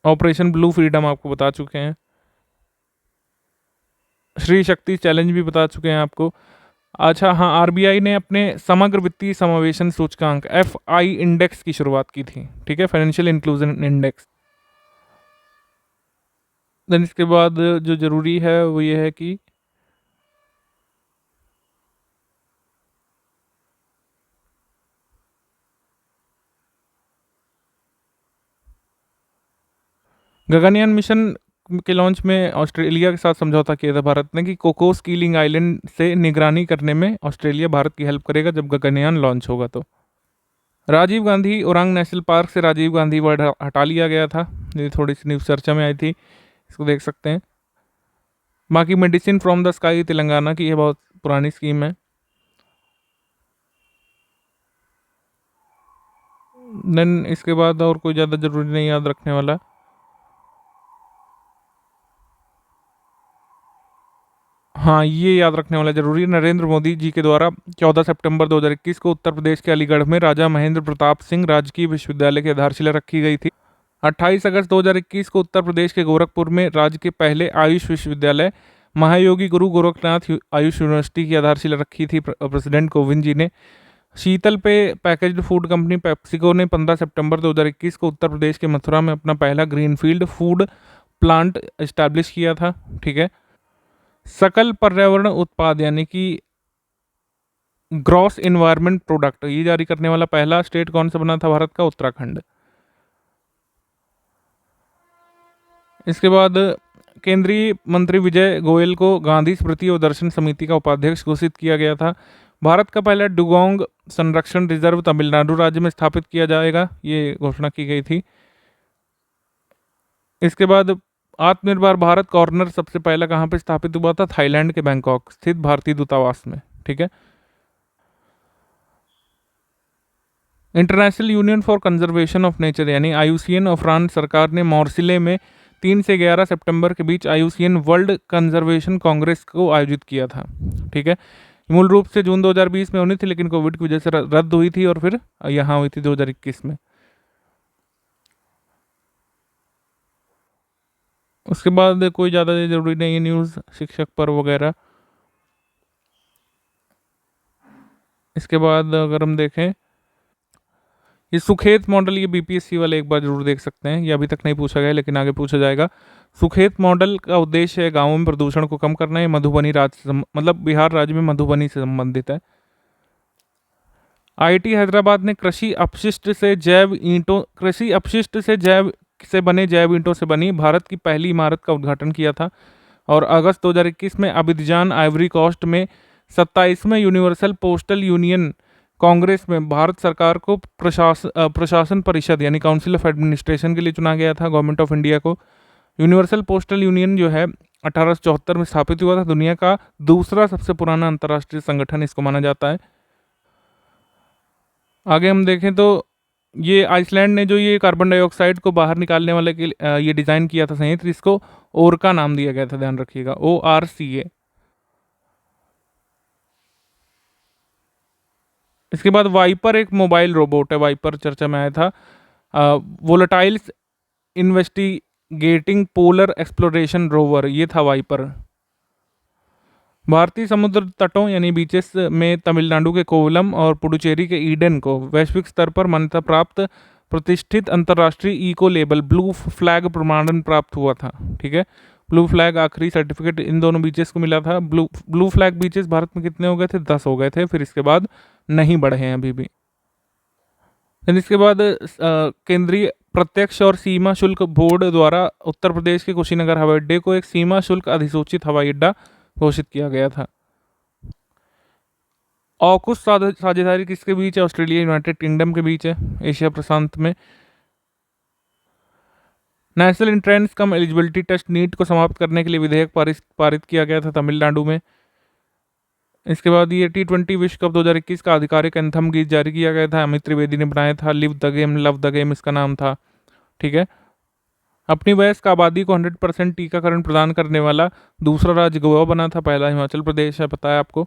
ऑपरेशन ब्लू फ्रीडम आपको बता चुके हैं। श्री शक्ति चैलेंज भी बता चुके हैं आपको। अच्छा हाँ, आरबीआई ने अपने समग्र वित्तीय समावेशन सूचकांक FI इंडेक्स की शुरुआत की थी, ठीक है, फाइनेंशियल इंक्लूजन इंडेक्स। देन इसके बाद जो जरूरी है वो ये है कि गगनयान मिशन के लॉन्च में ऑस्ट्रेलिया के साथ समझौता किया था भारत ने कि कोकोस कीलिंग आइलैंड से निगरानी करने में ऑस्ट्रेलिया भारत की हेल्प करेगा जब गगनयान लॉन्च होगा। तो राजीव गांधी ओरांग नेशनल पार्क से राजीव गांधी वर्ड हटा लिया गया था, ये थोड़ी सी न्यूज़ चर्चा में आई थी, इसको देख सकते हैं। बाकी medicine from the sky Telangana की, ये बहुत पुरानी स्कीम है। देन इसके बाद और कोई ज़्यादा ज़रूरी नहीं याद रखने वाला। हाँ, ये याद रखने वाला ज़रूरी है, नरेंद्र मोदी जी के द्वारा 14 सितंबर 2021 को उत्तर प्रदेश के अलीगढ़ में राजा महेंद्र प्रताप सिंह राजकीय विश्वविद्यालय की आधारशिला रखी गई थी। 28 अगस्त 2021 को उत्तर प्रदेश के गोरखपुर में राज्य के पहले आयुष विश्वविद्यालय महायोगी गुरु गोरखनाथ आयुष यूनिवर्सिटी की आधारशिला रखी थी प्रेसिडेंट कोविंद जी ने। शीतल पे पैकेज्ड फूड कंपनी पेप्सिको ने 15 सितंबर 2021 को उत्तर प्रदेश के मथुरा में अपना पहला ग्रीनफील्ड फूड प्लांट इस्टेब्लिश किया था। ठीक है। सकल पर्यावरण उत्पाद यानी कि ग्रॉस इन्वायरमेंट प्रोडक्ट ये जारी करने वाला पहला स्टेट कौन सा बना था भारत का? उत्तराखंड। इसके बाद केंद्रीय मंत्री विजय गोयल को गांधी स्मृति और दर्शन समिति का उपाध्यक्ष घोषित किया गया था। भारत का पहला डुगोंग संरक्षण रिजर्व तमिलनाडु राज्य में स्थापित किया जाएगा, ये घोषणा की गई थी। इसके बाद आत्मनिर्भर भारत कॉर्नर सबसे पहला कहाँ पे स्थापित हुआ था? थाईलैंड के बैंकॉक स्थित भारतीय दूतावास में। ठीक है। International union for conservation of nature यानी आईयूसीएन और फ्रांस सरकार ने मॉर्सिले में 3 से 11 सितंबर के बीच आईयूसीएन वर्ल्ड कंजर्वेशन कांग्रेस को आयोजित किया था। ठीक है। मूल रूप से जून 2020 में होनी थी, लेकिन कोविड की वजह से रद्द हुई थी और फिर यहाँ हुई थी 2021 में। उसके बाद कोई ज़्यादा ज़रूरी नहीं है न्यूज़ शिक्षक पर वगैरह। इसके बाद अगर हम देखें ये सुखेत मॉडल, ये बीपीएससी वाले एक बार जरूर देख सकते हैं, ये अभी तक नहीं पूछा गया लेकिन आगे पूछा जाएगा। सुखेत मॉडल का उद्देश्य है गाँवों में प्रदूषण को कम करना है। मधुबनी राज्य से मतलब बिहार राज्य में मधुबनी से संबंधित है। आईआईटी हैदराबाद ने कृषि अपशिष्ट से बने जैव ईंटों से बनी भारत की पहली इमारत का उद्घाटन किया था। और अगस्त 2021 में अबिदजान आइवरी कोस्ट में 27वें यूनिवर्सल पोस्टल यूनियन कांग्रेस में भारत सरकार को प्रशासन परिषद यानी काउंसिल ऑफ एडमिनिस्ट्रेशन के लिए चुना गया था, गवर्नमेंट ऑफ इंडिया को। यूनिवर्सल पोस्टल यूनियन जो है 1874 में स्थापित हुआ था। दुनिया का दूसरा सबसे पुराना अंतर्राष्ट्रीय संगठन इसको माना जाता है। आगे हम देखें तो ये आइसलैंड ने जो ये कार्बन डाइऑक्साइड को बाहर निकालने वाले के ये डिज़ाइन किया था संयंत्र, इसको ओरका नाम दिया गया था, ध्यान रखिएगा, ORCA। इसके बाद वाइपर एक मोबाइल रोबोट है, वाइपर चर्चा में आया था। Volatiles investigating polar exploration rover, ये था वाइपर। भारतीय समुद्र तटों यानी बीचेस में तमिलनाडु के कोवलम और पुडुचेरी के ईडन को वैश्विक स्तर पर मान्यता प्राप्त प्रतिष्ठित अंतर्राष्ट्रीय इको लेबल ब्लू फ्लैग प्रमाणन प्राप्त हुआ था। ठीक है। ब्लू फ्लैग आखिरी सर्टिफिकेट इन दोनों बीचेस को मिला था। ब्लू फ्लैग बीचेस भारत में कितने हो गए थे? 10 हो गए थे, फिर इसके बाद नहीं बढ़े हैं अभी भी। फिर इसके बाद केंद्रीय प्रत्यक्ष और सीमा शुल्क बोर्ड द्वारा उत्तर प्रदेश के कुशीनगर हवाई अड्डे को एक सीमा शुल्क अधिसूचित हवाई अड्डा घोषित किया गया था। ऑकुस साझेदारी किसके बीच है? ऑस्ट्रेलिया यूनाइटेड किंगडम के बीच है, एशिया प्रशांत में। नेशनल एंट्रेंस कम एलिजिबिलिटी टेस्ट नीट को समाप्त करने के लिए विधेयक पारित किया गया था तमिलनाडु में। इसके बाद ये T20 विश्व कप 2021 का आधिकारिक एंथम गीत जारी किया गया था, अमित त्रिवेदी ने बनाया था। Live the game love the game इसका नाम था। ठीक है। अपनी वयस्क आबादी को 100% टीकाकरण प्रदान करने वाला दूसरा राज्य गोवा बना था, पहला हिमाचल प्रदेश है, पता है आपको।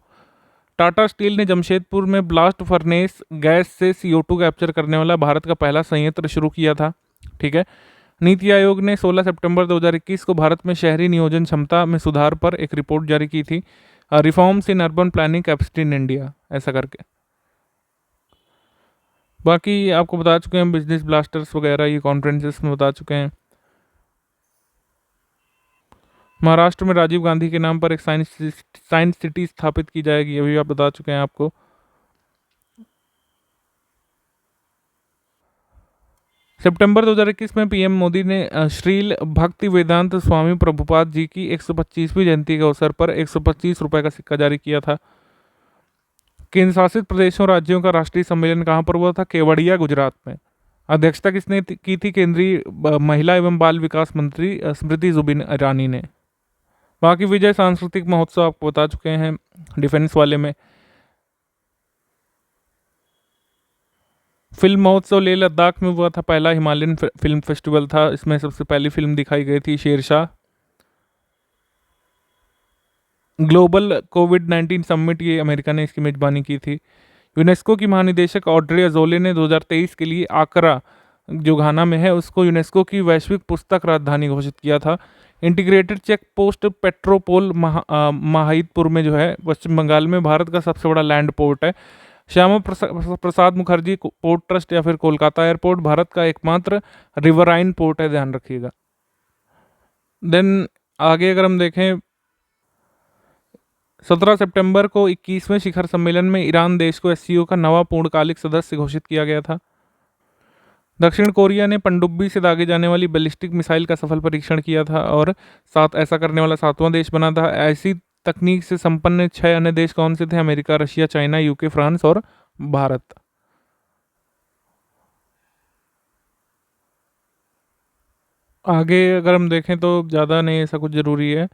टाटा स्टील ने जमशेदपुर में ब्लास्ट फर्नेस गैस से CO2 कैप्चर करने वाला भारत का पहला संयंत्र शुरू किया था। ठीक है। नीति आयोग ने 16 सितंबर 2021 को भारत में शहरी नियोजन क्षमता में सुधार पर एक रिपोर्ट जारी की थी, reforms in urban planning capacity in India, ऐसा करके। बाकी आपको बता चुके हैं बिजनेस ब्लास्टर्स वगैरह, ये कॉन्फ्रेंसेस में बता चुके हैं। महाराष्ट्र में राजीव गांधी के नाम पर एक साइंस सिटी स्थापित की जाएगी, अभी आप बता चुके हैं आपको। सितंबर 2021 में पीएम मोदी ने श्रील भक्ति वेदांत स्वामी प्रभुपाद जी की 125वीं जयंती के अवसर पर 125 रुपए का सिक्का जारी किया था। केंद्र शासित प्रदेशों राज्यों का राष्ट्रीय सम्मेलन कहाँ पर हुआ था? केवड़िया, गुजरात में। अध्यक्षता किसने की थी? केंद्रीय महिला एवं बाल विकास मंत्री स्मृति जुबिन ईरानी ने। बाकी विजय सांस्कृतिक महोत्सव आपको बता चुके हैं डिफेंस वाले में। फिल्म महोत्सव लेह लद्दाख में हुआ था, पहला हिमालयन फिल्म फेस्टिवल था। इसमें सबसे पहली फिल्म दिखाई गई थी शेरशाह। ग्लोबल कोविड-19 समिट, ये अमेरिका ने इसकी मेजबानी की थी। यूनेस्को की महानिदेशक ऑड्रे अजोले ने 2023 के लिए आकरा, जो घाना में है, उसको यूनेस्को की वैश्विक पुस्तक राजधानी घोषित किया था। इंटीग्रेटेड चेक पोस्ट पेट्रोपोल माहिदपुर में जो है पश्चिम बंगाल में भारत का सबसे बड़ा लैंड पोर्ट है। श्यामा प्रसाद मुखर्जी पोर्ट ट्रस्ट या फिर कोलकाता एयरपोर्ट भारत का एकमात्र रिवराइन पोर्ट है, ध्यान रखिएगा। देन आगे अगर हम देखें, 17 सितंबर को 21वें शिखर सम्मेलन में ईरान देश को एससीओ का नवा पूर्णकालिक सदस्य घोषित किया गया था। दक्षिण कोरिया ने पनडुब्बी से दागे जाने वाली बैलिस्टिक मिसाइल का सफल परीक्षण किया था और ऐसा करने वाला 7वां देश बना था। ऐसी तकनीक से संपन्न 6 अन्य देश कौन से थे? America, Russia, China, UK, France और भारत। आगे अगर हम देखें तो ज़्यादा नहीं ऐसा कुछ ज़रूरी है।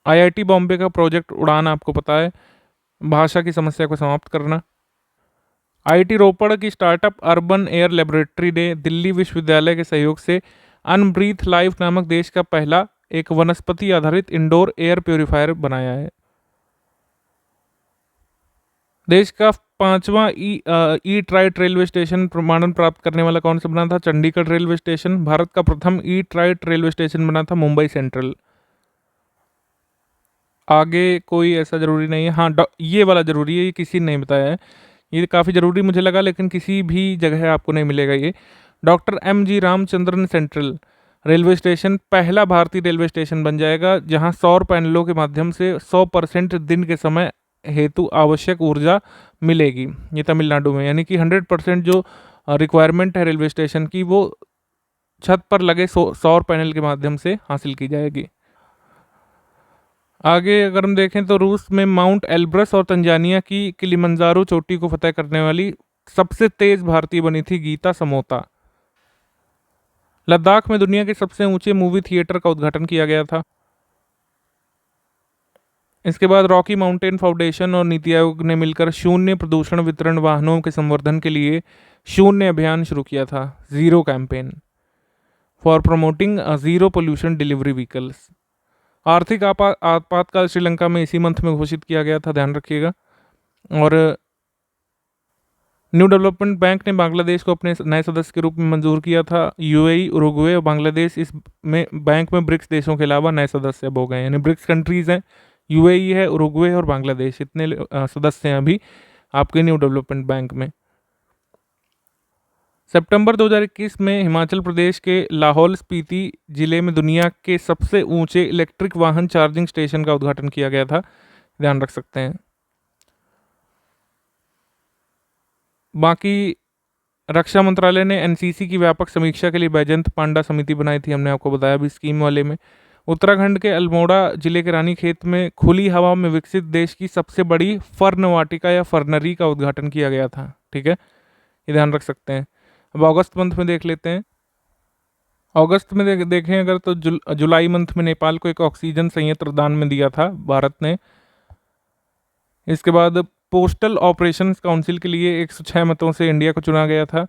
आईआईटी बॉम्बे का प्रोजेक्ट उड़ान आपको पता है, भाषा की समस्या को समाप्त करना। आईआईटी रोपड़ की स्टार्टअप अर्बन एयर लेबोरेटरी ने दिल्ली विश्वविद्यालय के सहयोग से अनब्रीथ लाइफ नामक देश का पहला एक वनस्पति आधारित इंडोर एयर प्योरीफायर बनाया है। देश का 5वां ई ट्राइट रेलवे स्टेशन प्रमाणन प्राप्त करने वाला कौन सा बना था? Chandigarh railway station. भारत का प्रथम ई ट्राइट रेलवे स्टेशन बना था मुंबई सेंट्रल। आगे कोई ऐसा जरूरी नहीं है। हाँ, ये वाला जरूरी है, ये किसी ने नहीं बताया है, ये काफ़ी ज़रूरी मुझे लगा, लेकिन किसी भी जगह आपको नहीं मिलेगा ये। Doctor MG. Ramachandran central railway station पहला भारतीय रेलवे स्टेशन बन जाएगा जहां सौर पैनलों के माध्यम से 100% दिन के समय हेतु आवश्यक ऊर्जा मिलेगी। ये तमिलनाडु में, यानी कि 100% जो रिक्वायरमेंट है रेलवे स्टेशन की वो छत पर लगे सौर पैनल के माध्यम से हासिल की जाएगी। आगे अगर हम देखें तो रूस में माउंट एल्ब्रस और तंजानिया की किलिमंजारो चोटी को फतह करने वाली सबसे तेज भारतीय बनी थी गीता समोता। लद्दाख में दुनिया के सबसे ऊंचे मूवी थिएटर का उद्घाटन किया गया था। इसके बाद रॉकी माउंटेन फाउंडेशन और नीति आयोग ने मिलकर शून्य प्रदूषण वितरण वाहनों के संवर्धन के लिए शून्य अभियान शुरू किया था, zero campaign for promoting zero pollution delivery vehicles. आर्थिक आपातकाल श्रीलंका में इसी मंथ में घोषित किया गया था, ध्यान रखिएगा। और न्यू डेवलपमेंट बैंक ने बांग्लादेश को अपने नए सदस्य के रूप में मंजूर किया था। यूएई, उरुग्वे और बांग्लादेश इस में बैंक में ब्रिक्स देशों के अलावा नए सदस्य अब हो गए हैं, यानी ब्रिक्स कंट्रीज हैं, यूएई है, उरुग्वे और बांग्लादेश, इतने सदस्य हैं अभी आपके न्यू डेवलपमेंट बैंक में। सितंबर 2021 में हिमाचल प्रदेश के लाहौल स्पीति जिले में दुनिया के सबसे ऊंचे इलेक्ट्रिक वाहन चार्जिंग स्टेशन का उद्घाटन किया गया था, ध्यान रख सकते हैं। बाकी रक्षा मंत्रालय ने एनसीसी की व्यापक समीक्षा के लिए बैजंत पांडा समिति बनाई थी, हमने आपको बताया अभी स्कीम वाले में। उत्तराखंड के अल्मोड़ा जिले के रानीखेत में खुली हवा में विकसित देश की सबसे बड़ी फर्न वाटिका या फर्नरी का उद्घाटन किया गया था, ठीक है, ये ध्यान रख सकते हैं। अब अगस्त मंथ में देख लेते हैं। अगस्त में देखें अगर तो जुलाई मंथ में नेपाल को एक ऑक्सीजन संयंत्र दान में दिया था भारत ने। इसके बाद पोस्टल ऑपरेशंस काउंसिल के लिए 106 मतों से इंडिया को चुना गया था।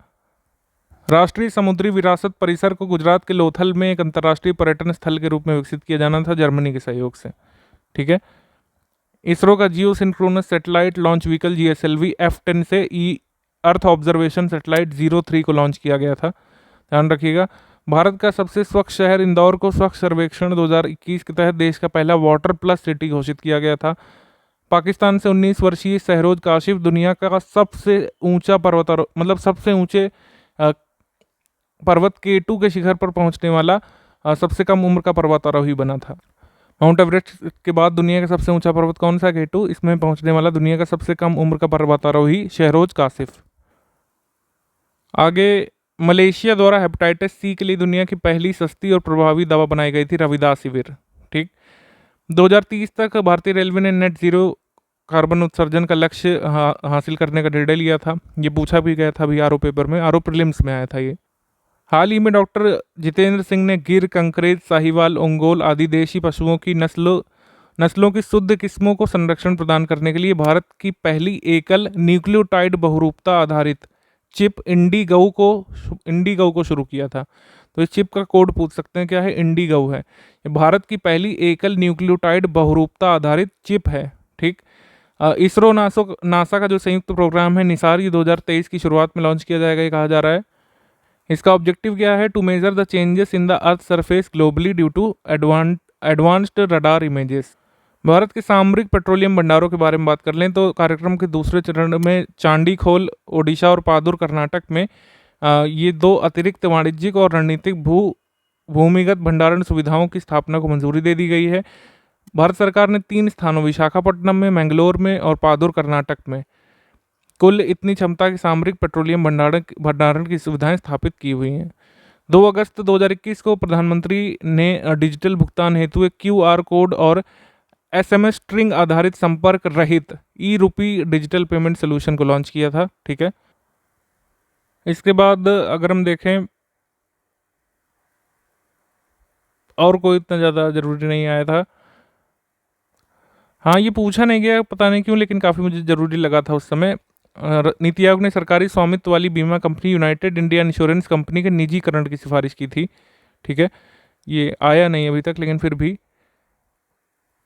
राष्ट्रीय समुद्री विरासत परिसर को गुजरात के लोथल में एक अंतर्राष्ट्रीय पर्यटन स्थल के रूप में विकसित किया जाना था जर्मनी के सहयोग से, ठीक है। इसरो का geosynchronous satellite launch vehicle GSLV F10 से अर्थ ऑब्जर्वेशन सैटेलाइट 03 को लॉन्च किया गया था, ध्यान रखिएगा। भारत का सबसे स्वच्छ शहर इंदौर को स्वच्छ सर्वेक्षण 2021 के तहत देश का पहला वाटर प्लस सिटी घोषित किया गया था। पाकिस्तान से 19 वर्षीय सहरोज काशिफ दुनिया का सबसे ऊंचा सबसे ऊंचे पर्वत K2 के शिखर पर पहुंचने वाला सबसे कम उम्र का पर्वतारोही बना था। माउंट एवरेस्ट के बाद दुनिया का सबसे ऊंचा पर्वत कौन सा? K2। इसमें पहुंचने वाला दुनिया का सबसे कम उम्र का पर्वतारोही शहरोज काशिफ। आगे, मलेशिया द्वारा हेपेटाइटिस सी के लिए दुनिया की पहली सस्ती और प्रभावी दवा बनाई गई थी, रविदासिविर। ठीक। 2030 तक भारतीय रेलवे ने नेट जीरो कार्बन उत्सर्जन का लक्ष्य हासिल करने का निर्णय लिया था। ये पूछा भी गया था अभी आरओ पेपर में, आरओ प्रीलिम्स में आया था ये। हाल ही में डॉक्टर जितेंद्र सिंह ने गिर, कंकरेज, साहिवाल, ओंगोल आदि देशी पशुओं की नस्लों की शुद्ध किस्मों को संरक्षण प्रदान करने के लिए भारत की पहली एकल न्यूक्लियोटाइड बहुरूपता आधारित चिप इंडी गऊ को शुरू किया था। तो इस चिप का कोड पूछ सकते हैं, क्या है? इंडी गऊ है। ये भारत की पहली एकल न्यूक्लियोटाइड बहुरूपता आधारित चिप है। ठीक। इसरो नासा का जो संयुक्त प्रोग्राम है निसार, ये 2023 की शुरुआत में लॉन्च किया जाएगा, ये कहा जा रहा है। इसका ऑब्जेक्टिव क्या है? To measure the changes in the earth surface globally due to advanced radar images. Bharat के सामरिक पेट्रोलियम भंडारों के बारे में बात कर लें तो कार्यक्रम के दूसरे चरण में चांडीखोल ओडिशा और पादुर कर्नाटक में ये दो अतिरिक्त वाणिज्यिक और रणनीतिक भूमिगत भंडारण सुविधाओं की स्थापना को मंजूरी दे दी गई है। भारत सरकार ने 3 स्थानों, विशाखापट्टनम में, मैंगलोर में और पादुर कर्नाटक में, कुल इतनी क्षमता के सामरिक पेट्रोलियम भंडारण की सुविधाएं स्थापित की हुई हैं। 2 अगस्त 2021 को प्रधानमंत्री ने डिजिटल भुगतान हेतु एक क्यूआर कोड और एसएमएस स्ट्रिंग आधारित संपर्क रहित ई रूपी डिजिटल पेमेंट सोल्यूशन को लॉन्च किया था। ठीक है। इसके बाद अगर हम देखें, और कोई इतना ज़्यादा ज़रूरी नहीं आया था। हाँ, ये पूछा नहीं गया, पता नहीं क्यों, लेकिन काफ़ी मुझे ज़रूरी लगा था उस समय। नीति आयोग ने सरकारी स्वामित्व वाली बीमा company United India insurance company के निजीकरण की सिफारिश की थी। ठीक है। ये आया नहीं अभी तक, लेकिन फिर भी।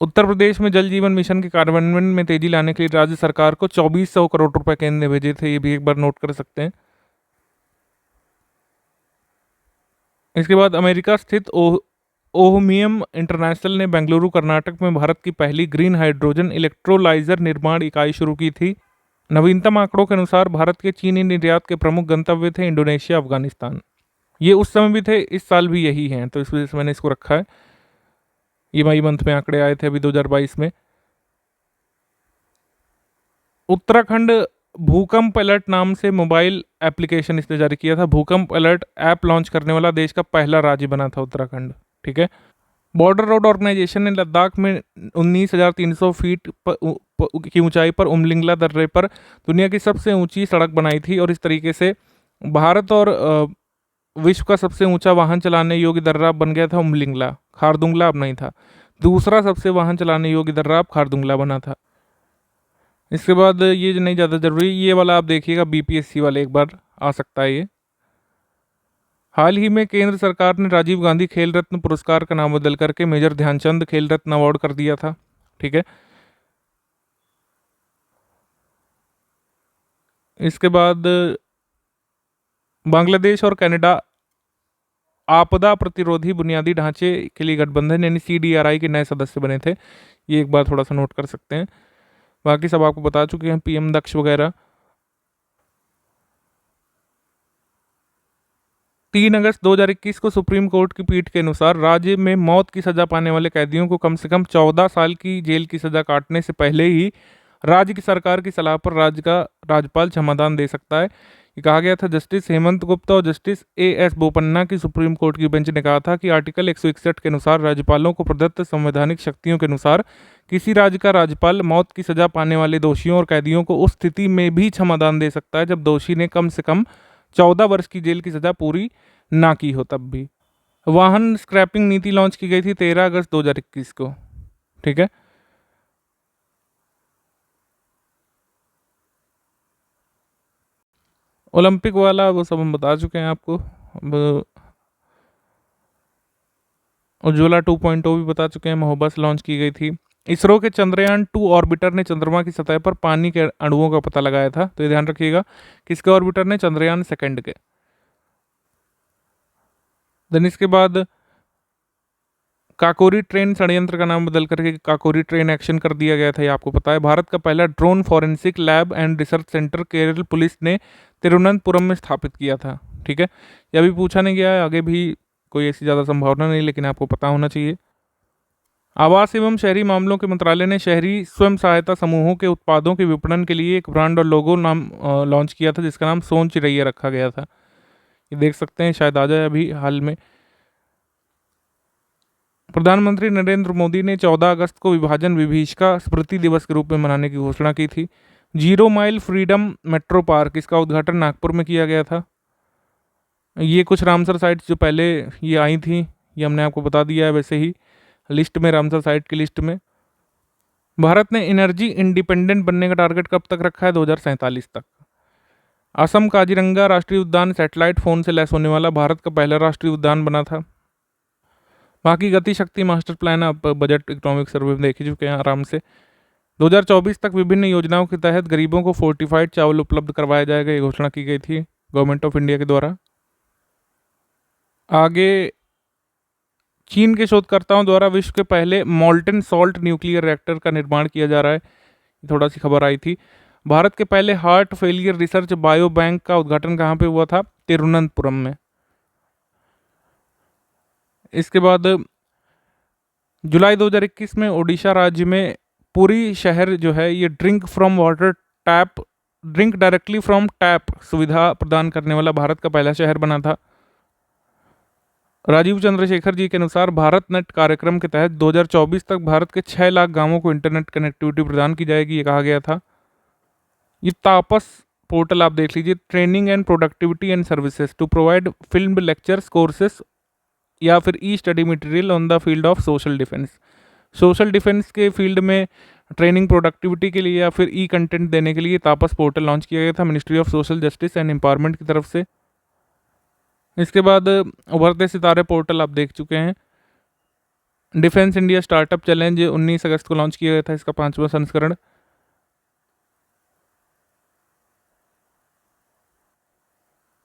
उत्तर प्रदेश में जल जीवन मिशन के कार्यान्वयन में तेजी लाने के लिए राज्य सरकार को 2400 करोड़ रुपए केंद्र ने भेजे थे, ये भी एक बार नोट कर सकते हैं। इसके बाद अमेरिका स्थित ओहमियम इंटरनेशनल ने बेंगलुरु कर्नाटक में भारत की पहली ग्रीन हाइड्रोजन इलेक्ट्रोलाइजर निर्माण इकाई शुरू की थी। नवीनतम आंकड़ों के अनुसार भारत के चीनी निर्यात के प्रमुख गंतव्य थे इंडोनेशिया, अफगानिस्तान। ये उस समय भी थे, इस साल भी यही हैं, तो इस वजह से मैंने इसको रखा है। ये मई मंथ में आंकड़े आए थे अभी 2022 में। उत्तराखंड भूकंप अलर्ट नाम से मोबाइल एप्लीकेशन इसने जारी किया था। भूकंप अलर्ट ऐप लॉन्च करने वाला देश का पहला राज्य बना था उत्तराखंड। ठीक है। बॉर्डर रोड ऑर्गेनाइजेशन ने लद्दाख में 19,300 फीट की ऊंचाई पर उमलिंगला दर्रे पर दुनिया की सबसे ऊंची सड़क बनाई थी, और इस तरीके से भारत और विश्व का सबसे ऊंचा वाहन चलाने योग्य दर्रा बन गया था उमलिंगला। खारदुंगला अब नहीं था। दूसरा सबसे वाहन चलाने योग्य दर्रा अब खारदुंगला बना था। इसके बाद ये जो नहीं ज़्यादा जरूरी, ये वाला आप देखिएगा, बीपीएससी वाले एक बार आ सकता है ये। हाल ही में केंद्र सरकार ने राजीव गांधी खेल रत्न पुरस्कार का नाम बदल करके मेजर ध्यानचंद खेल रत्न अवार्ड कर दिया था। ठीक है। इसके बाद बांग्लादेश और कनाडा आपदा प्रतिरोधी बुनियादी ढांचे के लिए गठबंधन यानी सीडीआरआई के नए सदस्य बने थे। ये एक बार थोड़ा सा नोट कर सकते हैं। बाकी सब आपको बता चुके हैं, पीएम दक्ष वगैरह। 3 अगस्त 2021 को सुप्रीम कोर्ट की पीठ के अनुसार राज्य में मौत की सजा पाने वाले कैदियों को कम से कम 14 साल की जेल की सजा काटने से पहले ही राज्य की सरकार की सलाह पर राज्य का राज्यपाल क्षमादान दे सकता है। ये कहा गया था। जस्टिस हेमंत गुप्ता और जस्टिस एएस बोपन्ना की सुप्रीम कोर्ट की बेंच ने कहा था कि आर्टिकल 161 के अनुसार राज्यपालों को प्रदत्त संवैधानिक शक्तियों के अनुसार किसी राज्य का राज्यपाल मौत की सजा पाने वाले दोषियों और कैदियों को उस स्थिति में भी क्षमादान दे सकता है जब दोषी ने कम से कम 14 वर्ष की जेल की सजा पूरी ना की हो तब भी। वाहन स्क्रैपिंग नीति लॉन्च की गई थी 13 अगस्त 2021 को। ठीक है। ओलंपिक वाला वो सब हम बता चुके हैं आपको। अब उज्ज्वला 2.0 भी बता चुके हैं। महोबस लॉन्च की गई थी। इसरो के चंद्रयान 2 ऑर्बिटर ने चंद्रमा की सतह पर पानी के अणुओं का पता लगाया था, तो ये ध्यान रखिएगा। किसके ऑर्बिटर ने? चंद्रयान सेकंड के। देन इसके बाद काकोरी ट्रेन षड्यंत्र का नाम बदल करके काकोरी ट्रेन एक्शन कर दिया गया था, ये आपको पता है। भारत का पहला drone forensic lab and research centre Kerala police ने तिरुवनंतपुरम में स्थापित किया था। ठीक है। यह भी पूछा नहीं गया है, आगे भी कोई ऐसी ज़्यादा संभावना नहीं, लेकिन आपको पता होना चाहिए। आवास एवं शहरी मामलों के मंत्रालय ने शहरी स्वयं सहायता समूहों के उत्पादों के विपणन के लिए एक ब्रांड और लोगो नाम लॉन्च किया था, जिसका नाम सोन चिरैया रखा गया था। ये देख सकते हैं, शायद आ जाए अभी हाल में। प्रधानमंत्री नरेंद्र मोदी ने 14 अगस्त को विभाजन विभीषिका स्मृति दिवस के रूप में मनाने की घोषणा की थी। Zero mile freedom metro park, इसका उद्घाटन नागपुर में किया गया था। ये कुछ रामसर साइट्स जो पहले ये आई थी, ये हमने आपको बता दिया है वैसे ही लिस्ट में, रामसर साइट की लिस्ट में। भारत ने एनर्जी इंडिपेंडेंट बनने का टारगेट कब तक रखा है? 2047 तक। असम काजीरंगा राष्ट्रीय उद्यान सैटेलाइट फोन से लैस होने वाला भारत का पहला राष्ट्रीय उद्यान बना था। बाकी गति शक्ति मास्टर प्लान आप बजट इकोनॉमिक सर्वे में देख ही चुके हैं आराम से। 2024 तक विभिन्न योजनाओं के तहत गरीबों को फोर्टिफाइड चावल उपलब्ध करवाया जाएगा, ये घोषणा की गई थी गवर्नमेंट ऑफ इंडिया के द्वारा। आगे चीन के शोधकर्ताओं द्वारा विश्व के पहले मोल्टेन सॉल्ट न्यूक्लियर रिएक्टर का निर्माण किया जा रहा है, थोड़ा सी खबर आई थी। भारत के पहले heart failure research bio bank का उद्घाटन कहाँ पे हुआ था? तिरुवनंतपुरम में। इसके बाद जुलाई 2021 में ओडिशा राज्य में पुरी शहर जो है ये ड्रिंक डायरेक्टली फ्रॉम टैप सुविधा प्रदान करने वाला भारत का पहला शहर बना था। राजीव चंद्रशेखर जी के अनुसार भारत नेट कार्यक्रम के तहत 2024 तक भारत के 6 लाख गांवों को इंटरनेट कनेक्टिविटी प्रदान की जाएगी, ये कहा गया था। ये तापस पोर्टल आप देख लीजिए, training and productivity and services to provide film lectures courses या फिर e study material on the field of social defence. Social defence के फील्ड में ट्रेनिंग प्रोडक्टिविटी के लिए या फिर ई कंटेंट देने के लिए तापस पोर्टल लॉन्च किया गया था ministry of social justice and empowerment की तरफ से। इसके बाद उभरते सितारे पोर्टल आप देख चुके हैं। डिफेंस इंडिया स्टार्टअप चैलेंज 19 अगस्त को लॉन्च किया गया था, इसका 5वां संस्करण।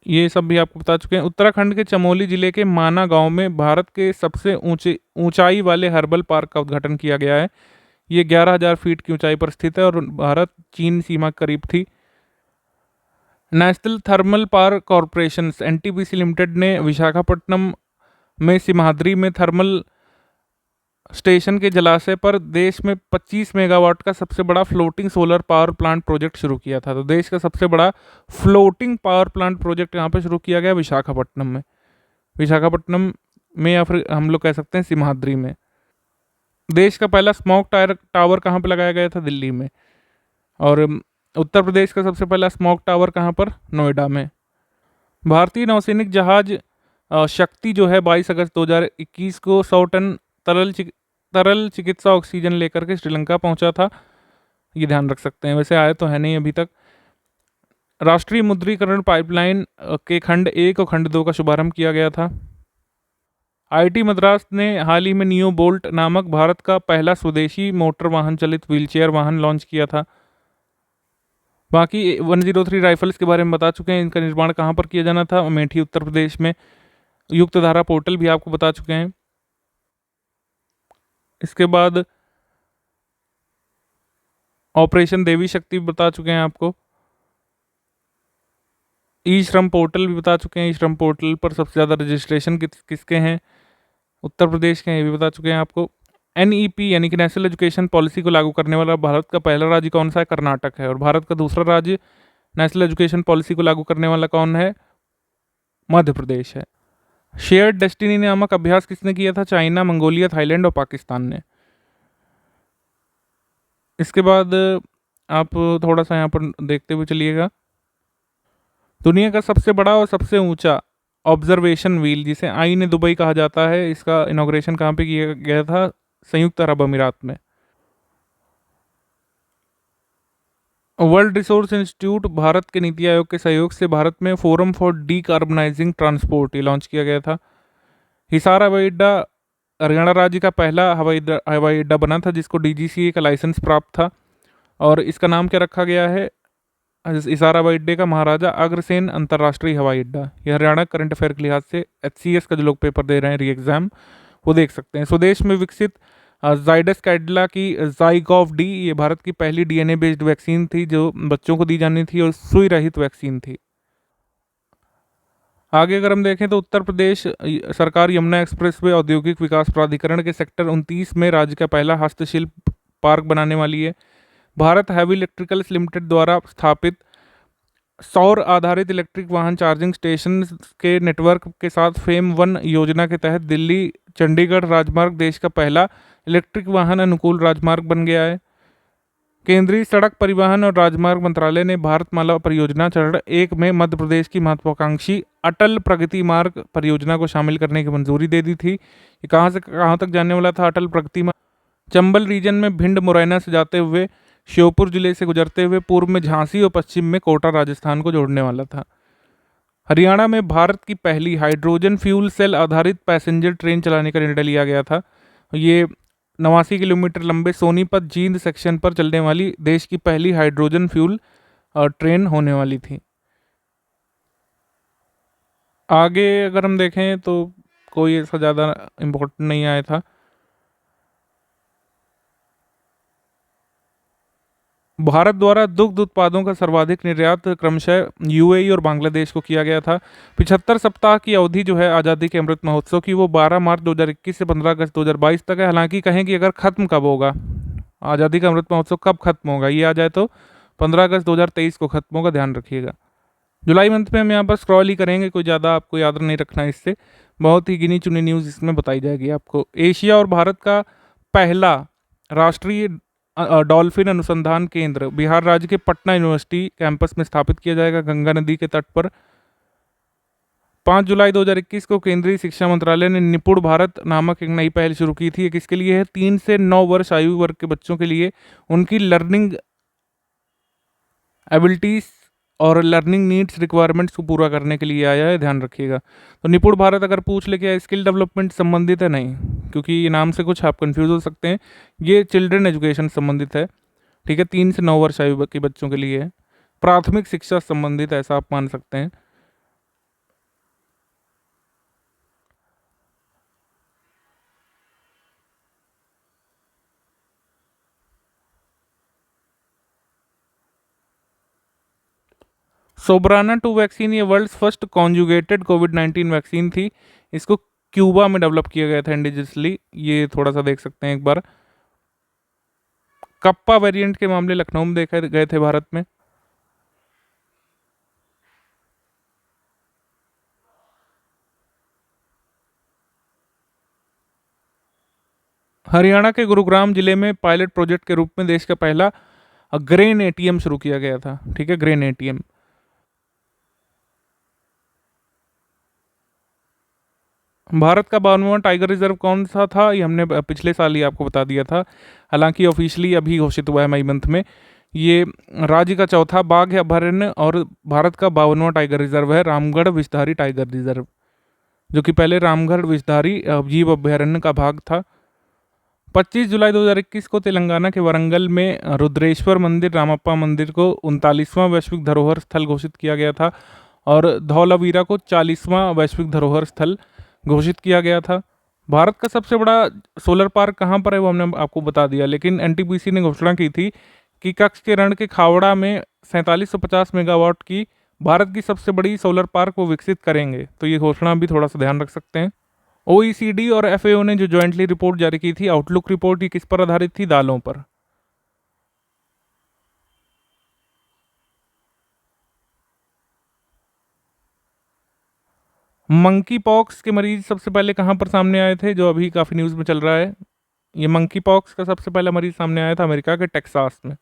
ये सब भी आपको बता चुके हैं। उत्तराखंड के चमोली जिले के माना गांव में भारत के सबसे ऊंचाई वाले हर्बल पार्क का उद्घाटन किया गया है। ये 11,000 फीट की ऊंचाई पर स्थित है और भारत चीन सीमा के करीब थी। National thermal power corporation NTPC limited ने विशाखापट्टनम में सिमाद्री में थर्मल स्टेशन के जलाशय पर देश में 25 मेगावाट का सबसे बड़ा floating solar power plant project शुरू किया था। तो देश का सबसे बड़ा फ्लोटिंग पावर प्लांट प्रोजेक्ट यहाँ पे शुरू किया गया विशाखापट्टनम में या फिर हम लोग कह सकते हैं सिमाद्री में। देश का पहला स्मोक टावर कहाँ पे लगाया गया था? दिल्ली में। और उत्तर प्रदेश का सबसे पहला स्मोक टावर कहाँ पर? नोएडा में। भारतीय नौसैनिक जहाज शक्ति जो है 22 अगस्त 2021 को 100 टन तरल चिकित्सा ऑक्सीजन लेकर के श्रीलंका पहुंचा था, ये ध्यान रख सकते हैं। वैसे आया तो है नहीं अभी तक। राष्ट्रीय मुद्रीकरण पाइपलाइन के खंड 1 और खंड 2 का शुभारंभ किया गया था। आईआईटी मद्रास ने हाल ही में नियो बोल्ट नामक भारत का पहला स्वदेशी मोटर वाहन चलित व्हीलचेयर वाहन लॉन्च किया था। बाकी 103 राइफल्स के बारे में बता चुके हैं, इनका निर्माण कहाँ पर किया जाना था? अमेठी उत्तर प्रदेश में। युक्त धारा पोर्टल भी आपको बता चुके हैं। इसके बाद ऑपरेशन देवी शक्ति बता चुके हैं आपको। ई श्रम पोर्टल भी बता चुके हैं। ई श्रम पोर्टल पर सबसे ज़्यादा रजिस्ट्रेशन किसके हैं? उत्तर प्रदेश के हैं, ये भी बता चुके हैं आपको। एनईपी यानी कि नेशनल एजुकेशन पॉलिसी को लागू करने वाला भारत का पहला राज्य कौन सा है? कर्नाटक है। और भारत का दूसरा राज्य नेशनल एजुकेशन पॉलिसी को लागू करने वाला कौन है? मध्य प्रदेश है। शेयर्ड डेस्टिनी नामक अभ्यास किसने किया था? चाइना, मंगोलिया, थाईलैंड और पाकिस्तान ने। इसके बाद आप थोड़ा सा यहाँ पर देखते हुए चलिएगा। दुनिया का सबसे बड़ा और सबसे ऊंचा ऑब्जर्वेशन व्हील जिसे आईने दुबई कहा जाता है, इसका इनॉग्रेशन कहाँ पे किया गया था? संयुक्त अरब अमीरात में। वर्ल्ड रिसोर्स इंस्टीट्यूट भारत के नीति आयोग के सहयोग से भारत में फोरम फॉर डीकार्बनाइजिंग ट्रांसपोर्ट ये लॉन्च किया गया था। हिसार हवाई अड्डा हरियाणा राज्य का पहला हवाई अड्डा बना था जिसको डीजीसीए का लाइसेंस प्राप्त था। और इसका नाम क्या रखा गया है? हिसार हवाई अड्डे का महाराजा अग्रसेन अंतर्राष्ट्रीय हवाई अड्डा। यह हरियाणा करंट अफेयर के लिहाज से HCS का जो लोग पेपर दे रहे हैं री एग्जाम, वो देख सकते हैं। स्वदेश में विकसित जाइडस कैडिला की ज़ाइगोव डी ये भारत की पहली DNA बेस्ड वैक्सीन थी जो बच्चों को दी जानी थी और सुई रहित वैक्सीन थी। आगे अगर हम देखें तो उत्तर प्रदेश सरकार यमुना एक्सप्रेसवे औद्योगिक विकास प्राधिकरण के सेक्टर 29 में राज्य का पहला हस्तशिल्प पार्क बनाने वाली है। भारत हैवी इलेक्ट्रिकल्स लिमिटेड द्वारा स्थापित सौर आधारित इलेक्ट्रिक वाहन चार्जिंग स्टेशन के नेटवर्क के साथ फेम 1 योजना के तहत दिल्ली चंडीगढ़ राजमार्ग देश का पहला इलेक्ट्रिक वाहन अनुकूल राजमार्ग बन गया है। केंद्रीय सड़क परिवहन और राजमार्ग मंत्रालय ने भारतमाला परियोजना चरण 1 में मध्य प्रदेश की महत्वाकांक्षी अटल प्रगति मार्ग परियोजना को शामिल करने की मंजूरी दे दी थी। ये कहाँ से कहाँ तक जाने वाला था अटल प्रगति मार्ग? चंबल रीजन में भिंड मुरैना से जाते हुए श्योपुर जिले से गुजरते हुए पूर्व में झांसी और पश्चिम में कोटा राजस्थान को जोड़ने वाला था। हरियाणा में भारत की पहली हाइड्रोजन फ्यूल सेल आधारित पैसेंजर ट्रेन चलाने का निर्णय लिया गया था। ये 89 किलोमीटर लंबे सोनीपत जींद सेक्शन पर चलने वाली देश की पहली हाइड्रोजन फ्यूल ट्रेन होने वाली थी। आगे अगर हम देखें तो कोई ऐसा ज़्यादा इम्पोर्टेंट नहीं आया था। भारत द्वारा दुग्ध उत्पादों का सर्वाधिक निर्यात क्रमशः यूएई और बांग्लादेश को किया गया था। 75 सप्ताह की अवधि जो है आज़ादी के अमृत महोत्सव की, वो 12 मार्च 2021 से 15 अगस्त 2022 तक है। हालांकि कहें कि अगर ख़त्म कब होगा, आज़ादी का अमृत महोत्सव कब खत्म होगा, ये आ जाए तो 15 अगस्त 2023 को खत्म होगा, ध्यान रखिएगा। जुलाई मंथ में हम यहाँ पर स्क्रॉल ही करेंगे, कोई ज़्यादा आपको याद नहीं रखना है इससे, बहुत ही गिनी चुनी न्यूज़ इसमें बताई जाएगी आपको। एशिया और भारत का पहला राष्ट्रीय डॉल्फिन अनुसंधान केंद्र बिहार राज्य के पटना यूनिवर्सिटी कैंपस में स्थापित किया जाएगा, गंगा नदी के तट पर। 5 जुलाई 2021 को केंद्रीय शिक्षा मंत्रालय ने निपुण भारत नामक एक नई पहल शुरू की थी। ये किसके लिए है? 3 से 9 वर्ष आयु वर्ग के बच्चों के लिए, उनकी लर्निंग एबिलिटीज और लर्निंग नीड्स रिक्वायरमेंट्स को पूरा करने के लिए आया है, ध्यान रखिएगा। तो निपुण भारत अगर पूछ ले क्या स्किल डेवलपमेंट संबंधित है? नहीं, क्योंकि ये नाम से कुछ आप कंफ्यूज हो सकते हैं। ये चिल्ड्रन एजुकेशन संबंधित है, ठीक है, 3 से 9 वर्ष आयु के बच्चों के लिए है, प्राथमिक शिक्षा संबंधित, ऐसा आप मान सकते हैं। सोब्राना 2 वैक्सीन ये वर्ल्ड फर्स्ट कॉन्जुगेटेड कोविड-19 वैक्सीन थी। इसको क्यूबा में डेवलप किया गया था इंडिजियसली, ये थोड़ा सा देख सकते हैं एक बार। कप्पा वेरिएंट के मामले लखनऊ में देखे गए थे भारत में। हरियाणा के गुरुग्राम जिले में पायलट प्रोजेक्ट के रूप में देश का पहला ग्रेन एटीएम शुरू किया गया था, ठीक है, ग्रेन एटीएम। भारत का 52वां टाइगर रिजर्व कौन सा था? ये हमने पिछले साल ही आपको बता दिया था, हालांकि ऑफिशियली अभी घोषित हुआ है मई मंथ में। ये राज्य का चौथा बाघ अभयारण्य और भारत का 52वां टाइगर रिजर्व है, रामगढ़ विषधारी टाइगर रिजर्व, जो कि पहले रामगढ़ विषधारी जीव अभयारण्य का भाग था। 25 जुलाई 2021 को तेलंगाना के वरंगल में रुद्रेश्वर मंदिर रामप्पा मंदिर को 39वां वैश्विक धरोहर स्थल घोषित किया गया था और धौलावीरा को 40वां वैश्विक धरोहर स्थल घोषित किया गया था। भारत का सबसे बड़ा सोलर पार्क कहाँ पर है वो हमने आपको बता दिया, लेकिन एनटीपीसी ने घोषणा की थी कि कच्छ के रण के खावड़ा में 4750 मेगावाट की भारत की सबसे बड़ी सोलर पार्क वो विकसित करेंगे। तो ये घोषणा भी थोड़ा सा ध्यान रख सकते हैं। ओईसीडी और एफएओ ने जो ज्वाइंटली रिपोर्ट जारी की थी, आउटलुक रिपोर्ट, ये किस पर आधारित थी? दालों पर। मंकी पॉक्स के मरीज सबसे पहले कहाँ पर सामने आए थे, जो अभी काफ़ी न्यूज़ में चल रहा है? ये मंकी पॉक्स का सबसे पहला मरीज सामने आया था अमेरिका के टेक्सास में।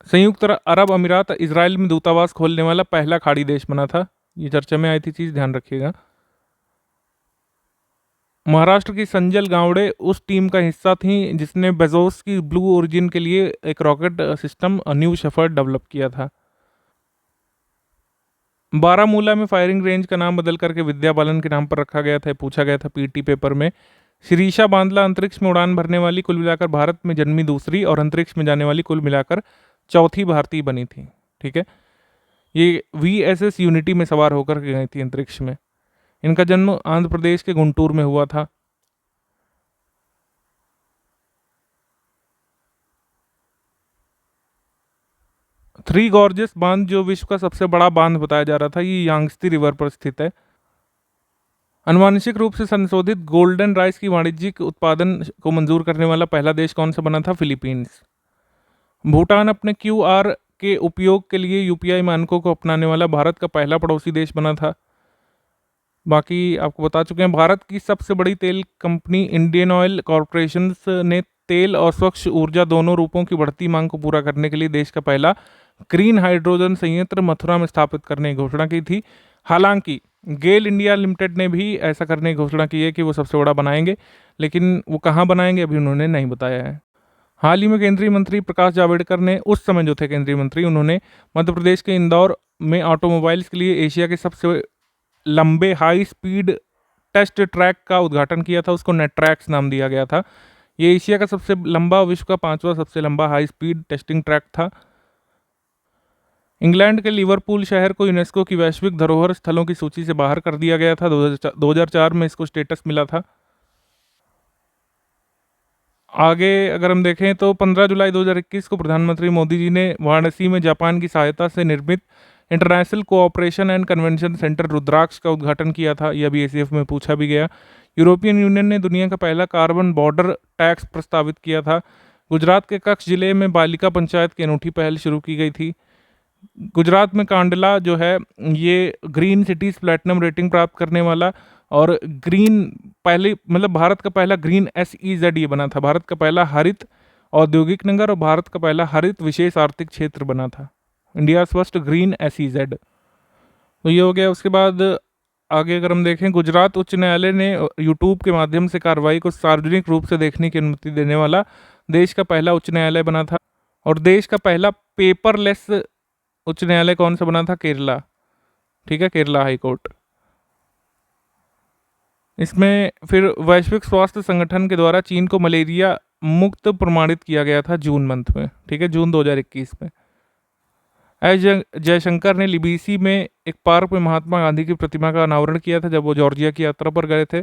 संयुक्त अरब अमीरात इसराइल में दूतावास खोलने वाला पहला खाड़ी देश बना था, ये चर्चा में आई थी चीज़, ध्यान रखिएगा। महाराष्ट्र की संजल गावड़े उस टीम का हिस्सा थी जिसने बेजोस की ब्लू ओरिजिन के लिए एक rocket system new shepherd develop किया था। बारामूला में फायरिंग रेंज का नाम बदल करके विद्या बालन के नाम पर रखा गया था, पूछा गया था पीटी पेपर में। शिरीषा बांदला अंतरिक्ष में उड़ान भरने वाली कुल मिलाकर भारत में जन्मी दूसरी और अंतरिक्ष में जाने वाली कुल मिलाकर चौथी भारतीय बनी थी, ठीक है। ये वीएसएस यूनिटी में सवार होकर के गई थी अंतरिक्ष में। इनका जन्म आंध्र प्रदेश के गुंटूर में हुआ था। थ्री गॉर्जेस बांध जो विश्व का सबसे बड़ा बांध बताया जा रहा था, ये यांगत्से रिवर पर स्थित है। अनुवांशिक रूप से संशोधित गोल्डन राइस की वाणिज्यिक उत्पादन को मंजूर करने वाला पहला देश कौन सा बना था? फिलीपींस। भूटान अपने क्यूआर के उपयोग के लिए यूपीआई मानकों को अपनाने वाला भारत का पहला पड़ोसी देश बना था। बाकी आपको बता चुके हैं। भारत की सबसे बड़ी तेल कंपनी इंडियन ऑयल कॉरपोरेशन ने तेल और स्वच्छ ऊर्जा दोनों रूपों की बढ़ती मांग को पूरा करने के लिए देश का पहला ग्रीन हाइड्रोजन संयंत्र मथुरा में स्थापित करने की घोषणा की थी। हालांकि गेल इंडिया लिमिटेड ने भी ऐसा करने की घोषणा की है कि वो सबसे बड़ा बनाएंगे, लेकिन वो कहाँ बनाएंगे अभी उन्होंने नहीं बताया है। हाल ही में केंद्रीय मंत्री प्रकाश जावड़ेकर ने, उस समय जो थे केंद्रीय मंत्री, उन्होंने मध्य प्रदेश के इंदौर में ऑटोमोबाइल्स के लिए एशिया के सबसे लंबे हाई स्पीड टेस्ट ट्रैक का उद्घाटन किया था। उसको नेट्रैक्स नाम दिया गया था। ये एशिया का सबसे लंबा, विश्व का 5वां सबसे लंबा हाई स्पीड टेस्टिंग ट्रैक था। इंग्लैंड के लिवरपूल शहर को यूनेस्को की वैश्विक धरोहर स्थलों की सूची से बाहर कर दिया गया था। 2004 में इसको स्टेटस मिला था। आगे अगर हम देखें तो 15 जुलाई 2021 को प्रधानमंत्री मोदी जी ने वाराणसी में जापान की सहायता से निर्मित international cooperation and convention centre Rudraksh का उद्घाटन किया था। यह भी एसीएफ में पूछा भी गया। यूरोपियन यूनियन ने दुनिया का पहला कार्बन बॉर्डर टैक्स प्रस्तावित किया था। गुजरात के कच्छ जिले में बालिका पंचायत की अनूठी पहल शुरू की गई थी। गुजरात में कांडला जो है ये ग्रीन सिटीज प्लैटिनम रेटिंग प्राप्त करने वाला और ग्रीन पहले, मतलब भारत का पहला ग्रीन SEZ ये बना था। भारत का पहला हरित औद्योगिक नगर और भारत का पहला हरित विशेष आर्थिक क्षेत्र बना था। India first green SEZ। तो ये हो गया। उसके बाद आगे अगर हम देखें, गुजरात उच्च न्यायालय ने यूट्यूब के माध्यम से कार्रवाई को सार्वजनिक रूप से देखने की अनुमति देने वाला देश का पहला उच्च न्यायालय बना था। और देश का पहला पेपरलेस उच्च न्यायालय कौन सा बना था? केरला। ठीक है, केरला हाई कोर्ट। इसमें फिर वैश्विक स्वास्थ्य संगठन के द्वारा चीन को मलेरिया मुक्त प्रमाणित किया गया था जून मंथ में। ठीक है, जून 2021 में। एस जयशंकर ने लिबिसी में एक पार्क में महात्मा गांधी की प्रतिमा का अनावरण किया था जब वो जॉर्जिया की यात्रा पर गए थे।